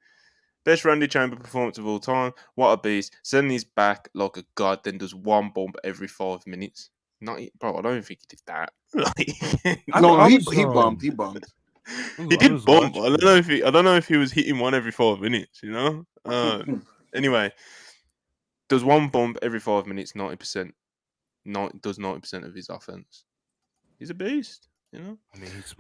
Speaker 1: Best Randy Chamber performance of all time. What a beast. Suddenly he's back like a god, then does one bump every 5 minutes. Bro, I don't even think he did that.
Speaker 4: He bumped. He bumped.
Speaker 1: He did bump. I don't know if he was hitting one every 5 minutes, you know? Anyway, does one bump every 5 minutes, 90%. Does 90% of his offense. He's a beast. You know,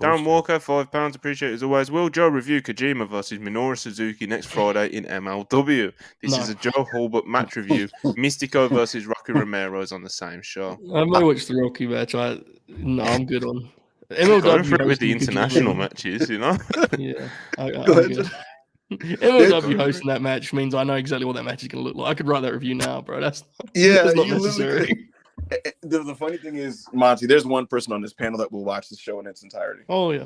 Speaker 1: Darren Walker, £5, appreciate it as always. Will Joe review Kojima versus Minoru Suzuki next Friday in MLW? This is a Joe Hulbert match review. Mystico versus Rocky Romero is on the same show.
Speaker 3: I may watch the Rocky match. I'm good on
Speaker 1: MLW. Going for it with the international matches, you know.
Speaker 3: Yeah, I'm good. MLW hosting that match means I know exactly what that match is going to look like. I could write that review now, bro. That's not necessary.
Speaker 4: The funny thing is, Monty, there's one person on this panel that will watch the show in its entirety.
Speaker 3: Oh, yeah.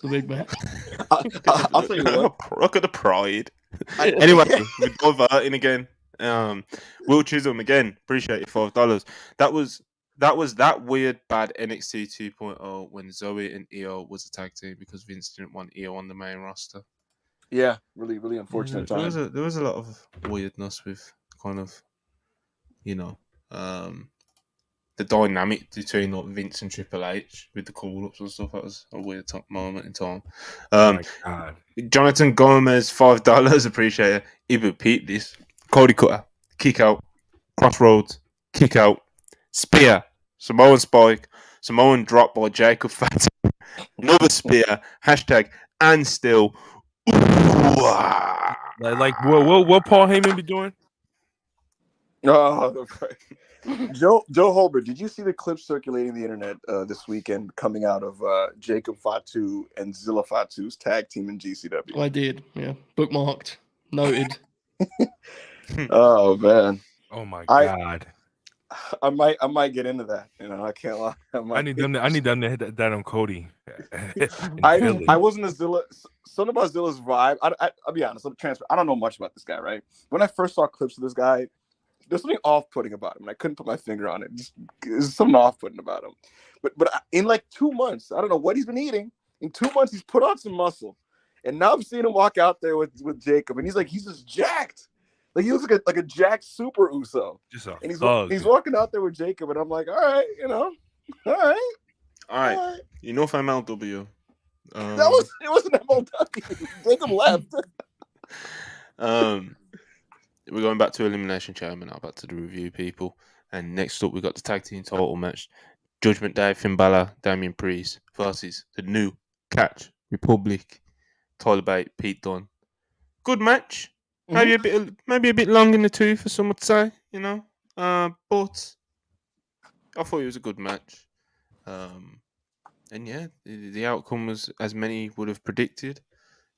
Speaker 3: The big man.
Speaker 4: I'll tell you what.
Speaker 1: Look at the pride. Anyway, we're diverting again. Will Chisholm, again, appreciate it, $5. That was that weird, bad NXT 2.0 when Zoe and Io was a tag team because Vince didn't want Io on the main roster.
Speaker 4: Yeah, really, really unfortunate time.
Speaker 1: There was a lot of weirdness with kind of, you know, the dynamic between like Vince and Triple H with the call-ups and stuff. That was a weird moment in time.
Speaker 2: Oh my God.
Speaker 1: Jonathan Gomez, $5, appreciate it. He repeat this. Cody Cutter, kick out. Crossroads, kick out. Spear, Samoan Spike, Samoan drop by Jacob Fatu. Another spear, hashtag, and still.
Speaker 2: Like what Paul Heyman be doing?
Speaker 4: Oh, Joe Holbert, did you see the clips circulating the internet this weekend coming out of Jacob Fatu and Zilla Fatu's tag team in GCW?
Speaker 3: I did, yeah. Bookmarked, noted.
Speaker 4: Oh man!
Speaker 2: Oh my God!
Speaker 4: I might get into that. You know, I can't lie.
Speaker 2: I need them to hit that on Cody.
Speaker 4: I wasn't a Zilla. Something about Zilla's vibe. I'll be honest. I'm transparent. I don't know much about this guy. Right? When I first saw clips of this guy, there's something off-putting about him, and I couldn't put my finger on it. There's something off-putting about him. But in like 2 months, I don't know what he's been eating. In 2 months, he's put on some muscle, and now I'm seeing him walk out there with Jacob, and he's just jacked. Like he looks like a jacked super Uso. And he's walking out there with Jacob, and I'm like, all right, you know, all right.
Speaker 1: You know, for MLW,
Speaker 4: it wasn't MLW. Jacob left.
Speaker 1: We're going back to Elimination Chamber now, back to the review, people. And next up, we got the tag team title match: Judgment Day, Finn Balor, Damian Priest versus the new Catch Republic, Tyler Bate, Pete Dunne. Good match. Maybe a bit long in the tooth, for some would say, you know. But I thought it was a good match. And yeah, the outcome was as many would have predicted.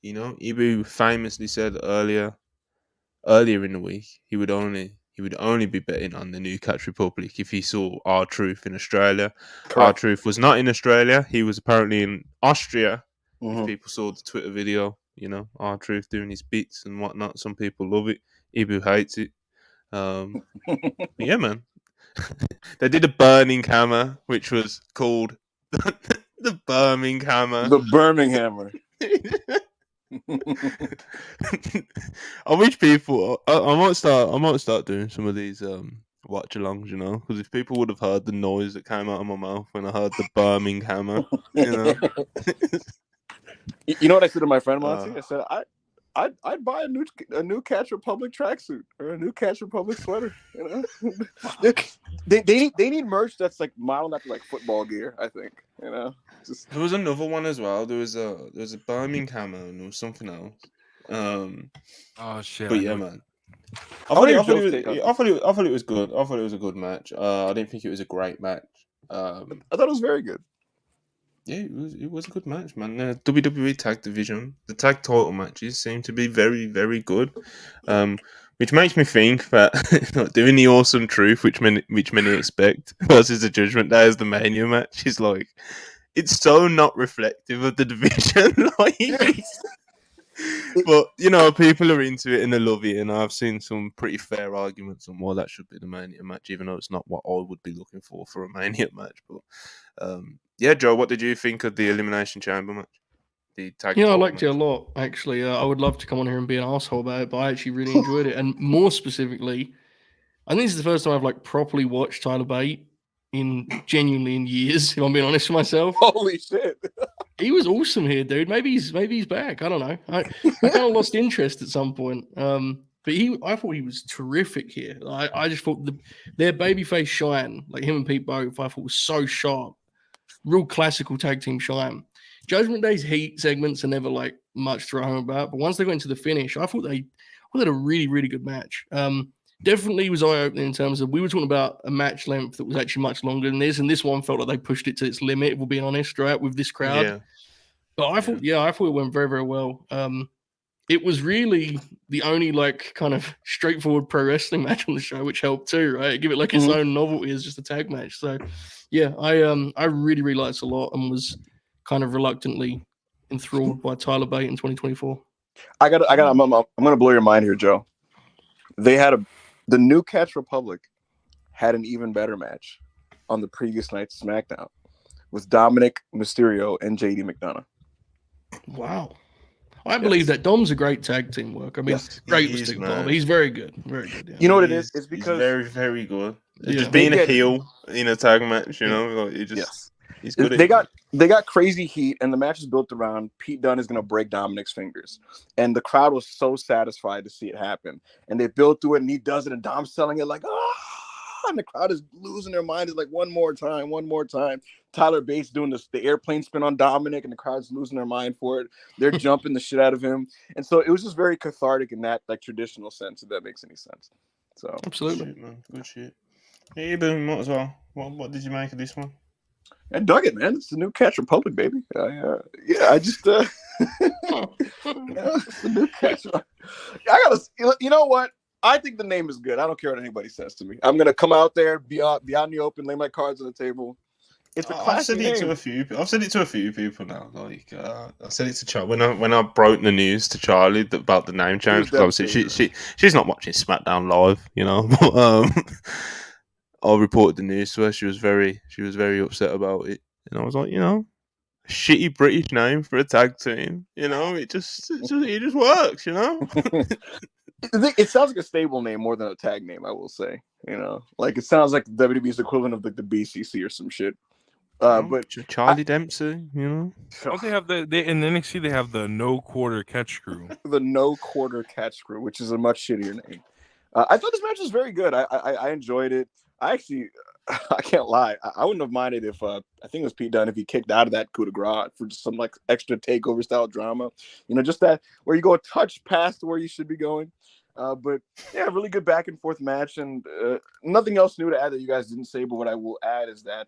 Speaker 1: You know, Ibu famously said earlier in the week he would only be betting on the new Catch Republic if he saw R-Truth in Australia.
Speaker 4: Correct.
Speaker 1: R-Truth was not in Australia. He was apparently in Austria. If
Speaker 4: Mhm.
Speaker 1: people saw the Twitter video, you know, R-Truth doing his bits and whatnot. Some people love it. Ibu hates it. But yeah, man. They did a burning hammer, which was called the Birmingham Hammer.
Speaker 4: The Birmingham.
Speaker 1: I wish people. I might start. I might start doing some of these watch alongs. You know, because if people would have heard the noise that came out of my mouth when I heard the Birmingham Hammer, you know.
Speaker 4: You know what I said to my friend
Speaker 1: Uh,
Speaker 4: Monty? I said I'd buy a new Catch Republic tracksuit or a new Catch Republic sweater. You know, they need merch that's like modeled after like football gear. I think, you know. Just
Speaker 1: There was another one as well. There was a Birmingham Hammer and there was something else.
Speaker 2: Oh shit!
Speaker 1: But
Speaker 2: I
Speaker 1: yeah,
Speaker 2: know.
Speaker 1: man.
Speaker 4: I want to hear Joe's take on
Speaker 1: I thought it was good. I thought it was a good match. I didn't think it was a great match.
Speaker 4: I thought it was very good.
Speaker 1: Yeah, it was a good match, man. WWE Tag Division, the tag title matches seem to be very, very good. Which makes me think that like, doing the Awesome Truth, which many expect, versus the Judgment Day as the Mania match is like it's so not reflective of the division. Like, but you know, people are into it and they love it, and I've seen some pretty fair arguments on why that should be the Mania match, even though it's not what I would be looking for a Mania match. But yeah, Joe, what did you think of the Elimination Chamber match? The tag
Speaker 3: Yeah, I
Speaker 1: title
Speaker 3: liked it a
Speaker 1: match?
Speaker 3: lot, actually. I would love to come on here and be an asshole about it, but I actually really enjoyed it. And more specifically, I think this is the first time I've like properly watched Tyler Bate genuinely in years, if I'm being honest with myself.
Speaker 4: Holy shit!
Speaker 3: He was awesome here, dude. Maybe he's back. I don't know. I kind of lost interest at some point. But I thought he was terrific here. I just thought their babyface shine, like him and Pete both, I thought was so sharp. Real classical tag team shine. Judgment Day's heat segments are never like much to write home about, but once they got into the finish, I thought they had a really, really good match. Definitely was eye-opening in terms of we were talking about a match length that was actually much longer than this, and this one felt like they pushed it to its limit, if we're being honest, right, with this crowd.
Speaker 1: Yeah,
Speaker 3: But I thought it went very, very well. It was really the only like kind of straightforward pro wrestling match on the show, which helped too, right? Give it like its own novelty as just a tag match. So yeah, I really, really liked it a lot and was kind of reluctantly enthralled by Tyler Bate in 2024.
Speaker 4: I'm gonna blow your mind here, Joe. The new Catch Republic had an even better match on the previous night's SmackDown with Dominic Mysterio and JD McDonough.
Speaker 3: Wow. I believe that Dom's a great tag team worker. I mean, great was too far, but he's very good. Very good. Yeah.
Speaker 4: You know what it is? It's because
Speaker 1: he's very, very good.
Speaker 3: Yeah.
Speaker 1: Just being a heel in a tag match, you know, like he's good.
Speaker 4: They got crazy heat, and the match is built around Pete Dunne is going to break Dominic's fingers, and the crowd was so satisfied to see it happen. And they built through it, and he does it, and Dom's selling it like, and the crowd is losing their mind. It's like one more time. Tyler Bates doing the airplane spin on Dominic, and the crowd's losing their mind for it. They're jumping the shit out of him, and so it was just very cathartic in that like traditional sense, if that makes any sense. So
Speaker 3: absolutely,
Speaker 1: good shit, man. Good shit. Hey, might as well. What did you make of this one?
Speaker 4: I dug it, man. It's the new Catch Republic, baby. I just it's the new Catch. You know what? I think the name is good. I don't care what anybody says to me. I'm gonna come out there, be out in the open, lay my cards on the table. It's a classic name.
Speaker 1: I've said it to a few people now. Like I said it to Charlie when I broke the news to Charlie about the name change. Because obviously she's not watching SmackDown live, you know. But, I reported the news to her. She was very upset about it, and I was like, you know, a shitty British name for a tag team. You know, it just works. You know.
Speaker 4: It sounds like a stable name more than a tag name, I will say. You know, like it sounds like WWE's equivalent of like the BCC or some shit. But
Speaker 1: Charlie Dempsey, you know.
Speaker 2: Don't they have in NXT? They have the No Quarter Catch Crew.
Speaker 4: The No Quarter Catch Crew, which is a much shittier name. I thought this match was very good. I enjoyed it. I can't lie. I wouldn't have minded if I think it was Pete Dunne if he kicked out of that coup de grace for just some like extra takeover style drama. You know, just that where you go a touch past where you should be going. But yeah, really good back and forth match, and nothing else new to add that you guys didn't say. But what I will add is that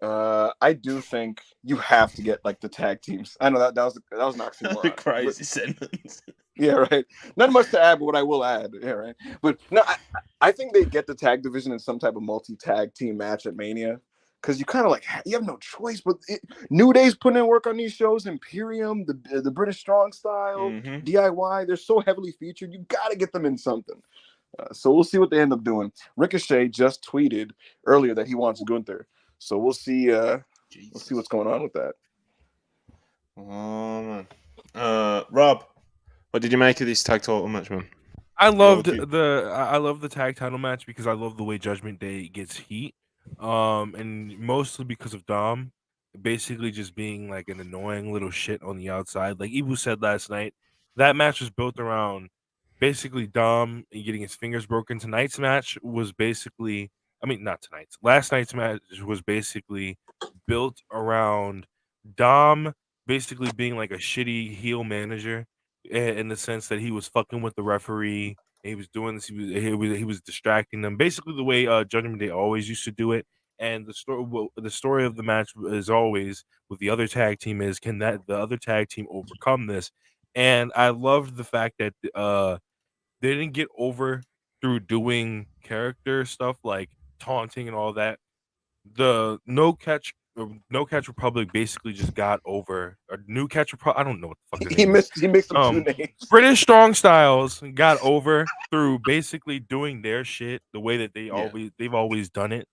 Speaker 4: I do think you have to get like the tag teams. I know that was an oxymoron.
Speaker 1: The crazy sentence.
Speaker 4: Yeah, right. Not much to add, but what I will add. Yeah, right. But no, I think they get the tag division in some type of multi-tag team match at Mania. Because you kind of like, you have no choice. But New Day's putting in work on these shows. Imperium, the British Strong Style, DIY, they're so heavily featured. You got to get them in something. So we'll see what they end up doing. Ricochet just tweeted earlier that he wants Gunther. So we'll see. We'll see what's going on with that.
Speaker 1: Oh man, Rob, what did you make of this tag title match, man?
Speaker 2: I loved the tag title match because I love the way Judgment Day gets heat, and mostly because of Dom, basically just being like an annoying little shit on the outside. Like Ibu said last night, that match was built around basically Dom getting his fingers broken. Tonight's match was basically, I mean, not tonight's. Last night's match was basically built around Dom basically being like a shitty heel manager in the sense that he was fucking with the referee. He was doing this. He was distracting them, basically the way Judgment Day always used to do it. And the story of the match is always with the other tag team is can the other tag team overcome this? And I loved the fact that they didn't get over through doing character stuff like taunting and all that. The no catch Republic basically just got over a new catch Republic. I don't know what the fuck
Speaker 4: He mixed up two names.
Speaker 2: British Strong Styles got over through basically doing their shit the way that they've always done it,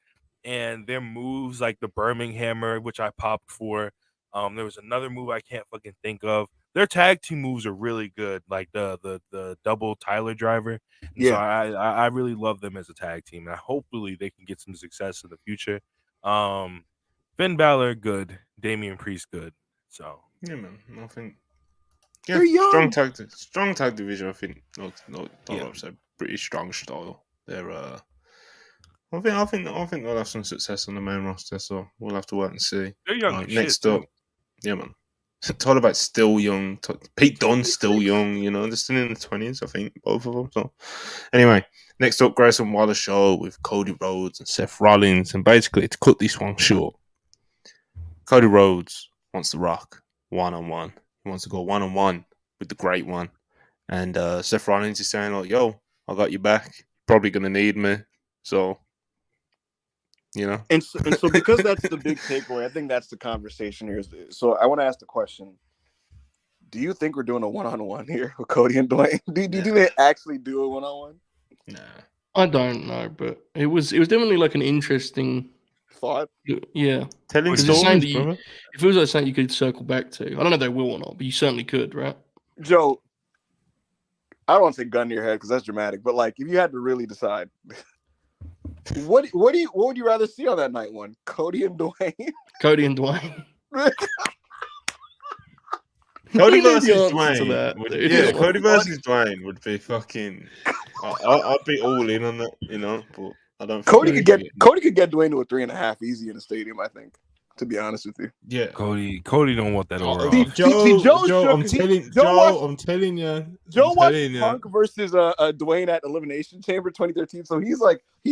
Speaker 2: and their moves like the Birminghammer, which I popped for. There was another move I can't fucking think of. Their tag team moves are really good, like the double Tyler driver. And so I really love them as a tag team, and hopefully they can get some success in the future. Finn Balor, good. Damian Priest, good. So
Speaker 1: yeah, man. I think
Speaker 3: They're young.
Speaker 1: strong tag division. I think pretty strong style. They're I think they'll have some success on the main roster. So we'll have to wait and see.
Speaker 2: they're young.
Speaker 1: Next up, yeah, man. Talk about still young. Pete Dunne's still young. You know, they're still in the 20s. I think both of them. So anyway. Next up, Grayson Waller show with Cody Rhodes and Seth Rollins. And basically, to cut this one short, Cody Rhodes wants to rock one-on-one. He wants to go one-on-one with the Great One. And Seth Rollins is saying, like, yo, I got you back. Probably going to need me. So, you know.
Speaker 4: And so because that's the big takeaway, I think that's the conversation here. So I want to ask the question. Do you think we're doing a one-on-one here with Cody and Dwayne? Do you think they actually do a one-on-one?
Speaker 1: Nah.
Speaker 3: I don't know, but it was definitely like an interesting
Speaker 4: thought.
Speaker 3: Yeah.
Speaker 1: Telling stories, brother.
Speaker 3: If it was like something you could circle back to, I don't know if they will or not, but you certainly could, right?
Speaker 4: Joe, I don't want to say gun to your head because that's dramatic, but like if you had to really decide, what would you rather see on that night one? Cody and Dwayne?
Speaker 3: Cody and Dwayne.
Speaker 1: Cody versus Dwayne. Cody versus Dwayne would be fucking. I'd be all in on that, you know. But I don't.
Speaker 4: Cody could get Dwayne to a 3.5 easy in the stadium. I think, to be honest with you.
Speaker 1: Yeah,
Speaker 2: Cody don't want that aura.
Speaker 1: Joe, I'm telling you.
Speaker 4: Joe watched Punk versus Dwayne at Elimination Chamber 2013, so he's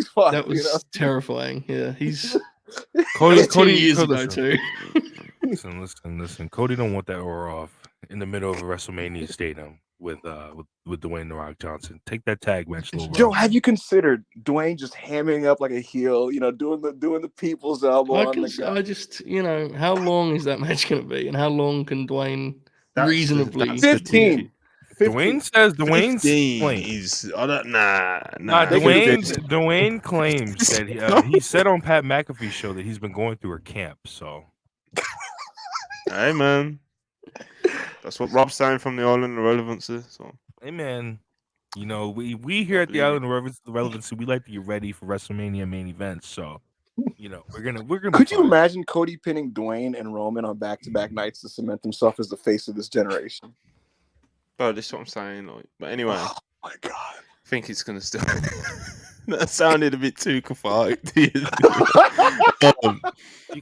Speaker 4: fucked.
Speaker 3: That was terrifying. Yeah, he's
Speaker 2: Cody
Speaker 3: years ago too.
Speaker 2: Listen. Cody don't want that aura off in the middle of a WrestleMania stadium with Dwayne The Rock Johnson. Take that tag match, little
Speaker 4: Joe. Have you considered Dwayne just hamming up like a heel? You know, doing the people's elbow.
Speaker 3: I just, you know, how long is that match going to be, and how long can Dwayne reasonably?
Speaker 4: 15.
Speaker 2: Dwayne says Dwayne's Dwayne claims that he said on Pat McAfee's show that he's been going through a camp. So,
Speaker 1: hey man, that's what Rob's saying from the Island of Relevancy. So,
Speaker 2: hey man, you know we here at the Island of Relevancy, we like to get ready for WrestleMania main events. So, you know we're gonna.
Speaker 4: Could you imagine Cody pinning Dwayne and Roman on back-to-back nights to cement himself as the face of this generation?
Speaker 1: Bro, this is what I'm saying. Like, but anyway,
Speaker 4: oh my god,
Speaker 1: I think it's gonna still. That sounded a bit too cathartic.
Speaker 2: You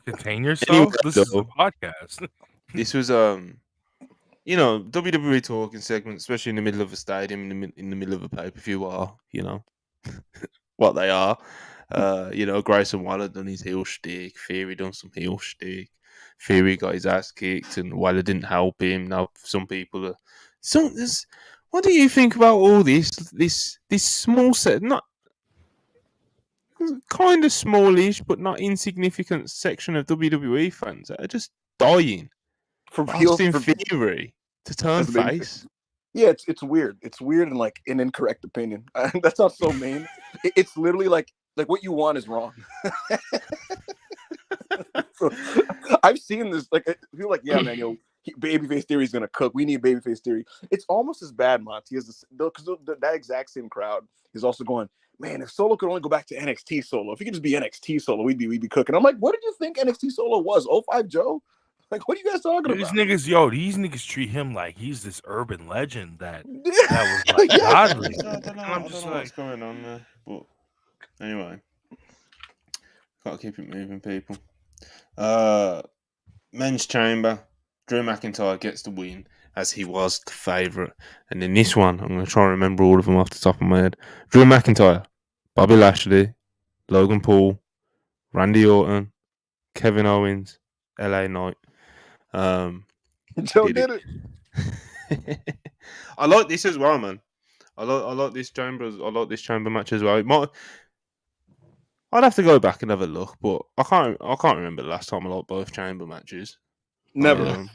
Speaker 2: contain yourself.
Speaker 1: Anyway,
Speaker 2: this is a podcast.
Speaker 1: This was WWE talking segment, especially in the middle of a stadium, in the middle of a pay-per-view, are what they are. Grayson Waller done his heel shtick. Theory done some heel shtick. Theory got his ass kicked, and Waller didn't help him. Now some people are. What do you think about all this? This small set, not kind of smallish, but not insignificant section of WWE fans that are just dying
Speaker 4: For
Speaker 1: for
Speaker 4: heels,
Speaker 1: Austin
Speaker 4: for
Speaker 1: Theory to turn
Speaker 4: as a baby
Speaker 1: face.
Speaker 4: Yeah, it's weird. It's weird and like an incorrect opinion. That's not so mean. It's literally like what you want is wrong. So, I've seen this. Like, I feel like, yeah, man, babyface Theory is gonna cook. We need babyface Theory. It's almost as bad, Monty, as because that exact same crowd is also going, man, if Solo could only go back to NXT Solo, if he could just be NXT Solo, we'd be cooking. I'm like, what did you think NXT Solo was? 05 Joe? Like, what are you guys talking
Speaker 2: These
Speaker 4: about?
Speaker 2: niggas treat him like he's this urban legend that was like
Speaker 4: Yeah.
Speaker 2: godly.
Speaker 1: I don't know,
Speaker 2: I'm just
Speaker 1: what's
Speaker 2: like,
Speaker 1: going on there, but anyway, gotta keep it moving, people. Men's chamber, Drew McIntyre gets the win as he was the favourite, and in this one, I'm gonna try and remember all of them off the top of my head. Drew McIntyre, Bobby Lashley, Logan Paul, Randy Orton, Kevin Owens, LA Knight.
Speaker 4: Joe did it.
Speaker 1: I like this as well, man. I like this chamber. I like this chamber match as well. I'd have to go back and have a look, but I can't remember the last time I liked both chamber matches.
Speaker 4: Never.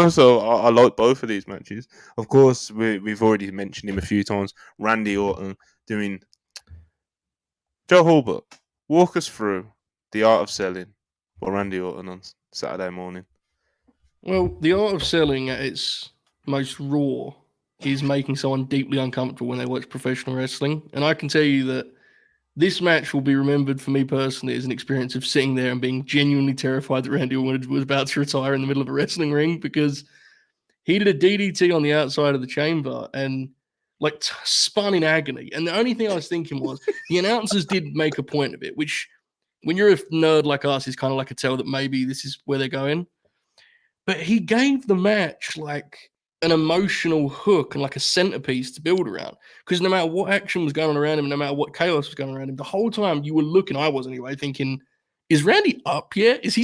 Speaker 1: So I like both of these matches. Of course, we've already mentioned him a few times. Randy Orton doing. Joe Hulbert, walk us through the art of selling by Randy Orton on Saturday morning.
Speaker 3: Well, the art of selling at its most raw is making someone deeply uncomfortable when they watch professional wrestling. And I can tell you that this match will be remembered for me personally as an experience of sitting there and being genuinely terrified that Randy Orton was about to retire in the middle of a wrestling ring, because he did a DDT on the outside of the chamber and spun in agony. And the only thing I was thinking was the announcers did make a point of it, which when you're a nerd like us is kind of like a tell that maybe this is where they're going. But he gave the match like an emotional hook and like a centerpiece to build around. Because no matter what action was going on around him, no matter what chaos was going on around him, the whole time you were looking, I was anyway, thinking, is Randy up yet? Is he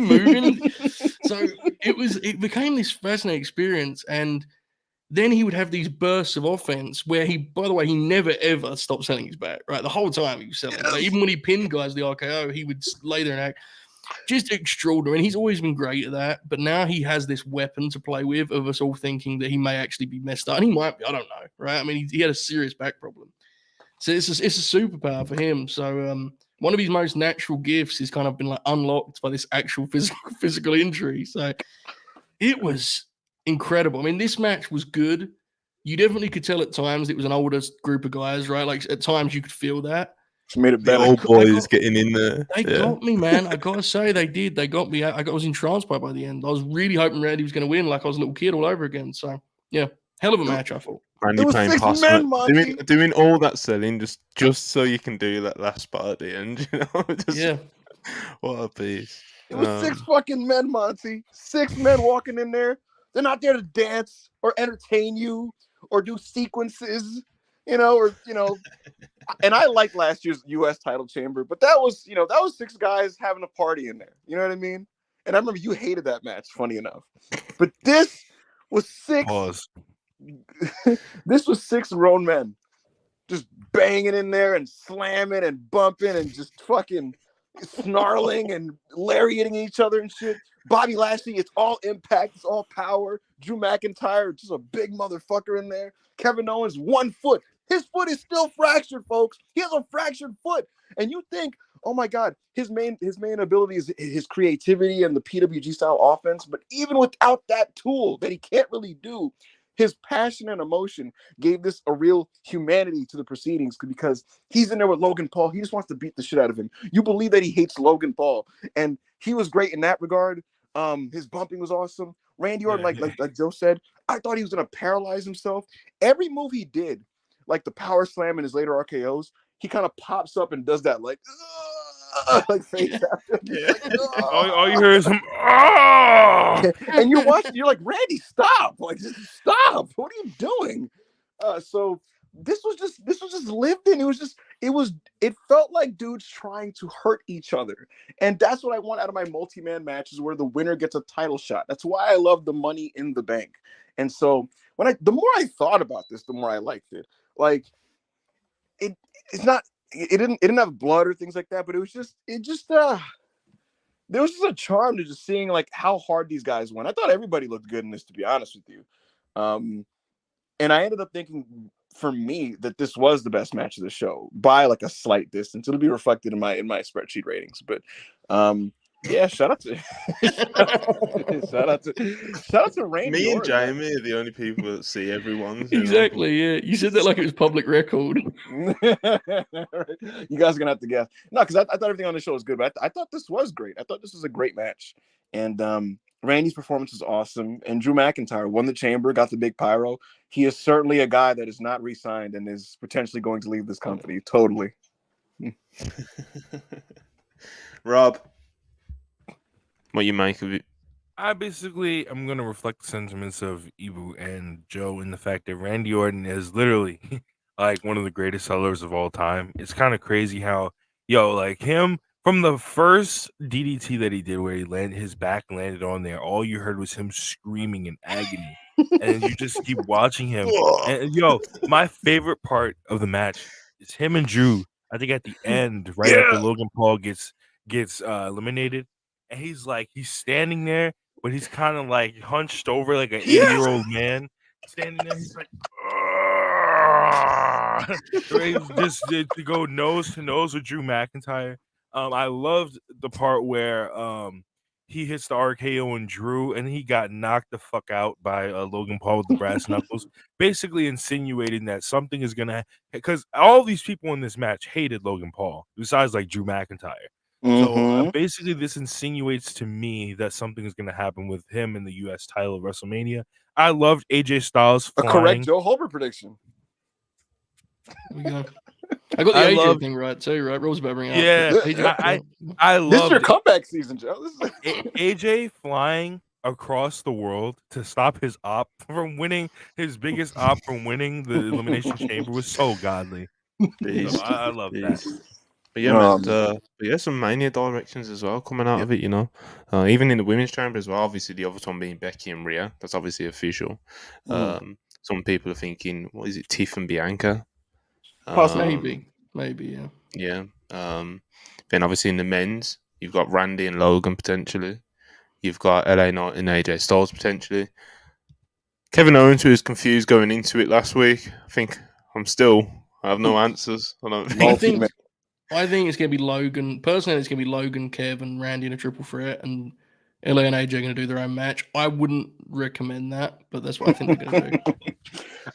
Speaker 3: moving? So it became this fascinating experience. And then he would have these bursts of offense where by the way, he never ever stopped selling his back, right? The whole time he was selling. Yes. Like, even when he pinned guys the RKO, he would lay there and act. Just extraordinary. And he's always been great at that. But now he has this weapon to play with of us all thinking that he may actually be messed up. And he might be. I don't know. Right? I mean, he had a serious back problem. So it's a superpower for him. So one of his most natural gifts has kind of been like unlocked by this actual physical injury. So it was incredible. I mean, this match was good. You definitely could tell at times it was an older group of guys, right? Like at times you could feel that.
Speaker 4: Made it better.
Speaker 1: The old boys getting in there.
Speaker 3: They got me, man. I gotta say they did. They got me. I was entranced by the end. I was really hoping Randy was going to win, like I was a little kid all over again. So yeah, hell of a match, I thought.
Speaker 1: Randy playing possum, doing all that selling just so you can do that last part at the end.
Speaker 3: Yeah.
Speaker 1: What a piece.
Speaker 4: It was 6 fucking men, Monty. 6 men walking in there. They're not there to dance or entertain you or do sequences, and I liked last year's U.S. title chamber, but that was 6 guys having a party in there. You know what I mean? And I remember you hated that match, funny enough. But this was 6.
Speaker 2: Pause.
Speaker 4: This was 6 grown men just banging in there and slamming and bumping and just fucking snarling and lariating each other and shit. Bobby Lashley, it's all impact, it's all power. Drew McIntyre, just a big motherfucker in there. Kevin Owens, 1 foot. His foot is still fractured, folks. He has a fractured foot. And you think, oh my God, his main ability is his creativity and the PWG style offense. But even without that tool that he can't really do, his passion and emotion gave this a real humanity to the proceedings, because he's in there with Logan Paul. He just wants to beat the shit out of him. You believe that he hates Logan Paul. And he was great in that regard. His bumping was awesome. Randy Orton, like Joe said, I thought he was going to paralyze himself. Every move he did, like the power slam and his later RKOs, he kind of pops up and does that like face after.
Speaker 2: Yeah. All you hear is him. Oh!
Speaker 4: And you're watching, you're like, Randy, stop! Like, just stop! What are you doing? So this was just lived in. It felt like dudes trying to hurt each other. And that's what I want out of my multi-man matches, where the winner gets a title shot. That's why I love the Money in the Bank. And so the more I thought about this, the more I liked it. Like it didn't have blood or things like that, but there was just a charm to just seeing like how hard these guys went. I thought everybody looked good in this, to be honest with you. And I ended up thinking, for me, that this was the best match of the show by like a slight distance. It'll be reflected in my spreadsheet ratings. But yeah, shout out to Randy
Speaker 1: Me and
Speaker 4: Orton.
Speaker 1: Jamie are the only people that see everyone's.
Speaker 3: Exactly. Yeah, you said that like it was public record.
Speaker 4: You guys are gonna have to guess. No, because I thought everything on the show was good, but I thought this was great. I thought this was a great match, and Randy's performance was awesome. And Drew McIntyre won the chamber, got the big pyro. He is certainly a guy that is not re-signed and is potentially going to leave this company. Totally.
Speaker 1: Rob, what you make of it?
Speaker 2: I'm going to reflect the sentiments of Ibu and Joe in the fact that Randy Orton is literally like one of the greatest sellers of all time. It's kind of crazy how, like him from the first DDT that he did where his back landed on there, all you heard was him screaming in agony. And you just keep watching him. And my favorite part of the match is him and Drew. I think at the end, right after Logan Paul gets eliminated, and he's standing there, but he's kind of like hunched over like an 80-year-old man standing there. He's like, just to go nose to nose with Drew McIntyre. I loved the part where he hits the RKO on Drew, and he got knocked the fuck out by Logan Paul with the brass knuckles, basically insinuating that something is gonna. Because all these people in this match hated Logan Paul, besides like Drew McIntyre. So basically, this insinuates to me that something is going to happen with him in the U.S. title of WrestleMania. I loved AJ Styles flying.
Speaker 4: A correct Joe Holbert prediction.
Speaker 3: There we go. I got the AJ thing right too, right? Rules about bringing
Speaker 2: I love.
Speaker 4: This is your comeback season, Joe.
Speaker 2: AJ flying across the world to stop his op from winning, his biggest op from winning the Elimination Chamber was so godly. So I love that.
Speaker 1: But yeah, man. But yeah, some Mania directions as well coming out of it. Even in the women's chamber as well. Obviously, the other one being Becky and Rhea. That's obviously official. Some people are thinking, what is it, Tiff and Bianca?
Speaker 3: Maybe, yeah.
Speaker 1: Yeah. Then obviously in the men's, you've got Randy and Logan potentially. You've got LA Knight and AJ Styles potentially. Kevin Owens, who was confused going into it last week. I have no answers.
Speaker 3: I think it's going to be Logan. Personally, it's going to be Logan, Kevin, Randy in a triple threat, and LA and AJ are going to do their own match. I wouldn't recommend that, but that's what I think they're going to do.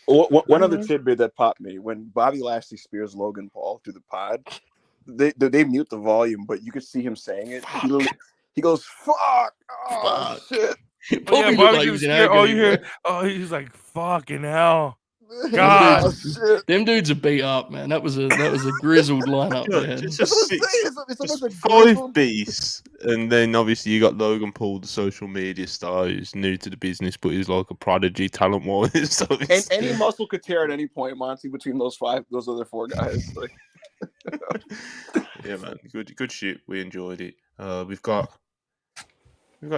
Speaker 4: One other tidbit that popped me, when Bobby Lashley spears Logan Paul through the pod, they mute the volume, but you could see him saying it. He goes, "Fuck! Oh, shit!"
Speaker 2: Bobby was in all you hear, he's like, "Fucking hell!" God,
Speaker 3: them dudes are beat up, man. That was a grizzled lineup.
Speaker 1: It's 5 beasts, and then obviously you got Logan Paul, the social media star, who's new to the business, but he's like a prodigy talent-wise. So
Speaker 4: and any muscle could tear at any point, Monty, between those other 4 guys. Like,
Speaker 1: yeah, man, good shit. We enjoyed it. We've got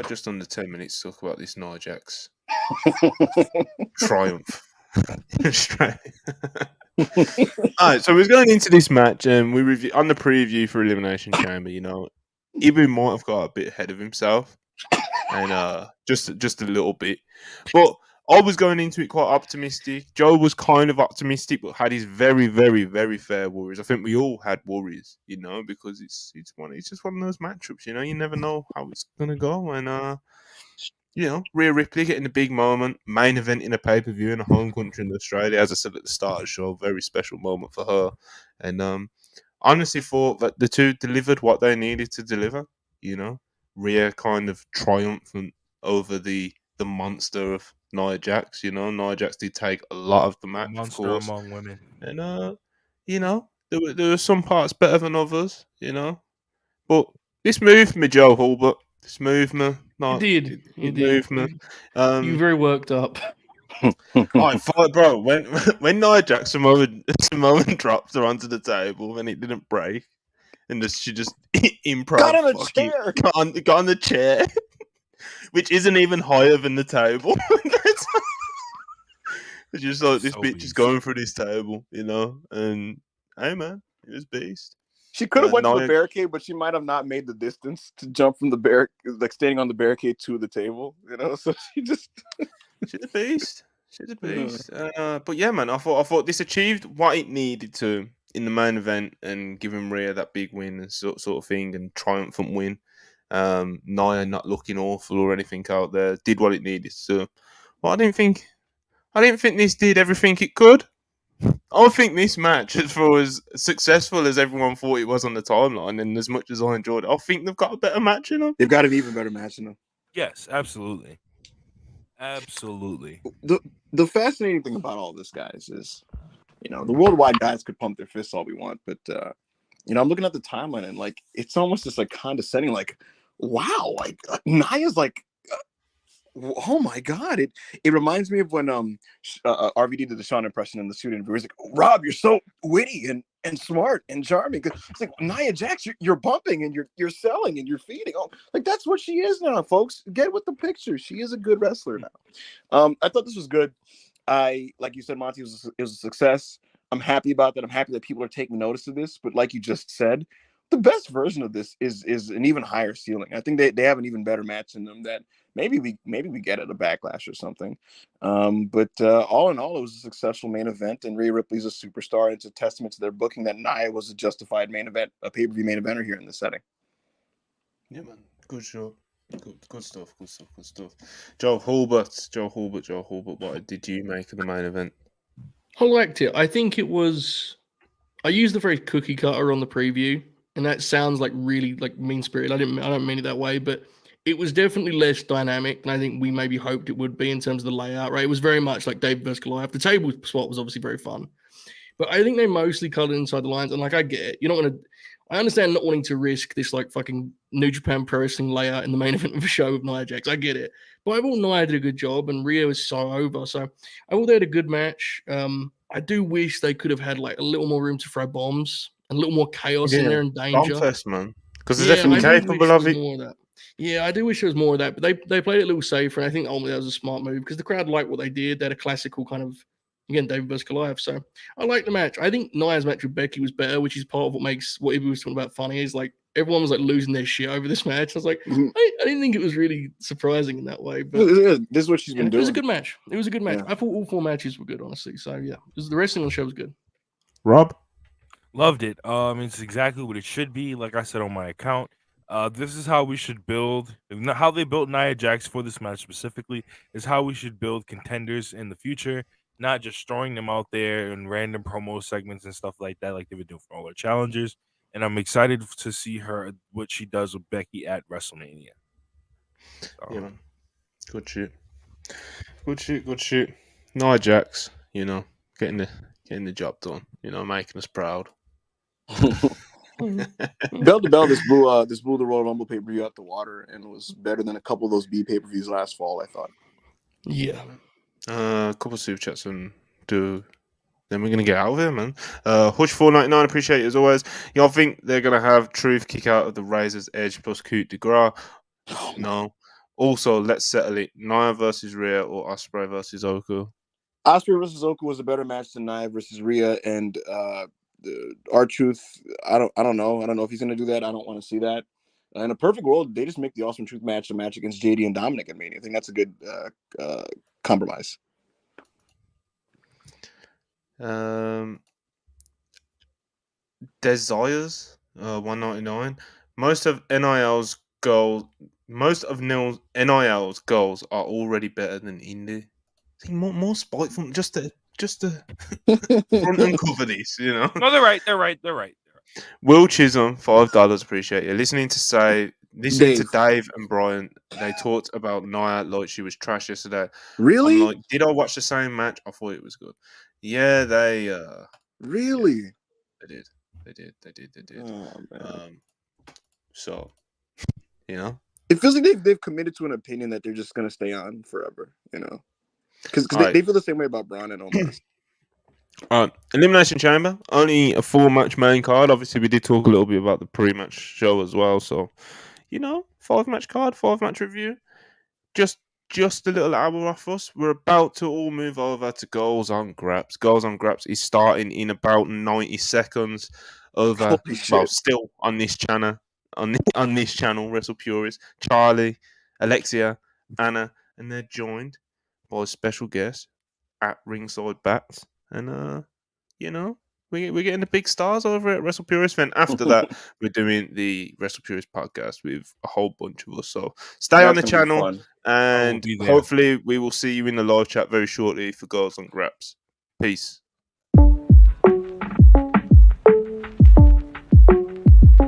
Speaker 1: just under 10 minutes to talk about this Nia Jax triumph. Alright, so we're going into this match, and we review on the preview for Elimination Chamber. Ibu might have got a bit ahead of himself, and just a little bit. But I was going into it quite optimistic. Joe was kind of optimistic, but had his very, very, very fair worries. I think we all had worries, because it's just one of those matchups. You never know how it's gonna go, and Rhea Ripley getting a big moment, main event in a pay-per-view in a home country in Australia. As I said at the start of the show, very special moment for her. And honestly thought that the two delivered what they needed to deliver. Rhea kind of triumphant over the monster of Nia Jax. Nia Jax did take a lot of the match,
Speaker 2: monster
Speaker 1: of course.
Speaker 2: Among women.
Speaker 1: And there were some parts better than others. But this moved me, Joe Hulbert. This moved me.
Speaker 3: You did. You very worked up.
Speaker 1: I thought, bro, when Nia Jax Samoan dropped her onto the table and it didn't break, and she just improv
Speaker 4: Got on a
Speaker 1: fucking
Speaker 4: chair.
Speaker 1: got on the chair, which isn't even higher than the table. It's just like this
Speaker 2: So
Speaker 1: bitch is
Speaker 2: beast.
Speaker 1: going through this table, you know, and hey man, it was beast.
Speaker 4: She could have went to the
Speaker 1: Nia-
Speaker 4: barricade, but she might have not made the distance to jump from the like standing on the barricade to the table. You know, so she just.
Speaker 1: She's a beast. She's a beast. But yeah, man, I thought this achieved what it needed to in the main event and giving Rhea that big win and sort of thing and triumphant win. Nia not looking awful or anything out there did what it needed to. Well, I didn't think this did everything it could. I think this match, as far as successful as everyone thought it was on the timeline, and as much as I enjoyed it, I think they've got a better match in them.
Speaker 4: They've got an even better match than them.
Speaker 2: Yes, absolutely. Absolutely.
Speaker 4: The fascinating thing about all this, guys, is the worldwide guys could pump their fists all we want, but I'm looking at the timeline and like it's almost just like condescending, like wow, like Nia's like oh my god, it reminds me of when RVD did the Sean impression in the suit interview. He's like, Rob, you're so witty and smart and charming. It's like Nia Jax, you're bumping and you're selling and you're feeding. Oh, like that's what she is now, folks. Get with the picture. She is a good wrestler now. I thought this was good. Like you said, Monty, it was a success. I'm happy about that. I'm happy that people are taking notice of this. But like you just said, the best version of this is an even higher ceiling. I think they have an even better match in them that maybe we get at a Backlash or something. But all in all, it was a successful main event, and Rhea Ripley's a superstar. And it's a testament to their booking that Nia was a justified main event, a pay-per-view main eventer here in this setting.
Speaker 1: Yeah, man. Good show. Good stuff. Joe Hulbert. What did you make of the main event?
Speaker 3: I liked it. I think it was. I used the phrase cookie cutter on the preview, and that sounds like really like mean spirited. I don't mean it that way, but it was definitely less dynamic than I think we maybe hoped it would be in terms of the layout. Right, it was very much like David vs Goliath. The table spot was obviously very fun, but I think they mostly colored inside the lines. And like I get it, you don't want to. I understand not wanting to risk this like fucking New Japan Pro Wrestling layout in the main event of a show with Nia Jax. I get it, but I thought Nia did a good job, and Rio is so over. So I thought they had a good match. I do wish they could have had like a little more room to throw bombs and a little more chaos in there and danger.
Speaker 1: First, man, because they're definitely
Speaker 3: I do
Speaker 1: capable
Speaker 3: wish
Speaker 1: of
Speaker 3: there was
Speaker 1: it.
Speaker 3: more of that. Yeah, I do wish there was more of that, but they played it a little safer, and I think ultimately that was a smart move because the crowd liked what they did. They had a classical kind of, again, David vs Goliath. So I like the match. I think Nia's match with Becky was better, which is part of what makes what Ibu was talking about funny. Is like everyone was like losing their shit over this match. I was like, I didn't think it was really surprising in that way, but
Speaker 4: this is what she's been doing.
Speaker 3: it was a good match. It was a good match.
Speaker 4: Yeah.
Speaker 3: I thought all 4 matches were good, honestly. So yeah, the wrestling on the show was good.
Speaker 1: Rob,
Speaker 2: Loved it. It's exactly what it should be. Like I said on my account, this is how we should build. How they built Nia Jax for this match specifically is how we should build contenders in the future. Not just throwing them out there in random promo segments and stuff like that, like they've been doing for all our challengers. And I'm excited to see what she does with Becky at WrestleMania.
Speaker 1: yeah, man. Good shit. Nia Jax, getting the job done. Making us proud.
Speaker 4: Bell to bell, this blew the Royal Rumble pay-per-view out the water and was better than a couple of those B pay-per-views last fall, I thought.
Speaker 3: Yeah.
Speaker 1: A couple of super chats and then we're gonna get out of here, man. Hush499, appreciate it as always. Y'all think they're gonna have Truth kick out of the Razor's Edge plus coup de grace? No. Also, let's settle it. Nia versus Rhea or Ospreay versus Oku?
Speaker 4: Ospreay versus Oku was a better match than Nia versus Rhea, and R-Truth, I don't know. I don't know if he's gonna do that. I don't want to see that. In a perfect world, they just make the Awesome Truth match a match against JD and Dominic at Mania. I think that's a good compromise.
Speaker 1: Desires 199. Most of NIL's goals are already better than Indie. I think more spiteful, just to front and cover this,
Speaker 2: No, they're right.
Speaker 1: Will Chisholm, $5, appreciate you. Listening to Dave and Brian, they talked about Nia like she was trash yesterday.
Speaker 4: Really?
Speaker 1: I'm like, did I watch the same match? I thought it was good. Yeah, they
Speaker 4: really?
Speaker 1: Yeah, they did.
Speaker 4: Oh, man.
Speaker 1: So,
Speaker 4: it feels like they've committed to an opinion that they're just gonna stay on forever. Because
Speaker 1: Alright.
Speaker 4: they feel the same way about Braun and Omos.
Speaker 1: Elimination Chamber, only a 4-match main card. Obviously, we did talk a little bit about the pre-match show as well. So, 5-match card, 5-match review. Just a little hour off us. We're about to all move over to Goals on Graps. Goals on Graps is starting in about 90 seconds. Over,
Speaker 4: Holy shit.
Speaker 1: well, still on this channel, on this channel, Wrestle Purist, Charlie, Alexia, Anna, and they're joined by a special guest at Ringside Bats. And we're getting the big stars over at Wrestle Purist. Then after that, we're doing the Wrestle Purist podcast with a whole bunch of us. So stay on the
Speaker 5: That's gonna be
Speaker 1: channel,
Speaker 5: fun.
Speaker 1: and
Speaker 2: be there.
Speaker 1: hopefully we will see you in the live chat very shortly for Girls on Graps. Peace.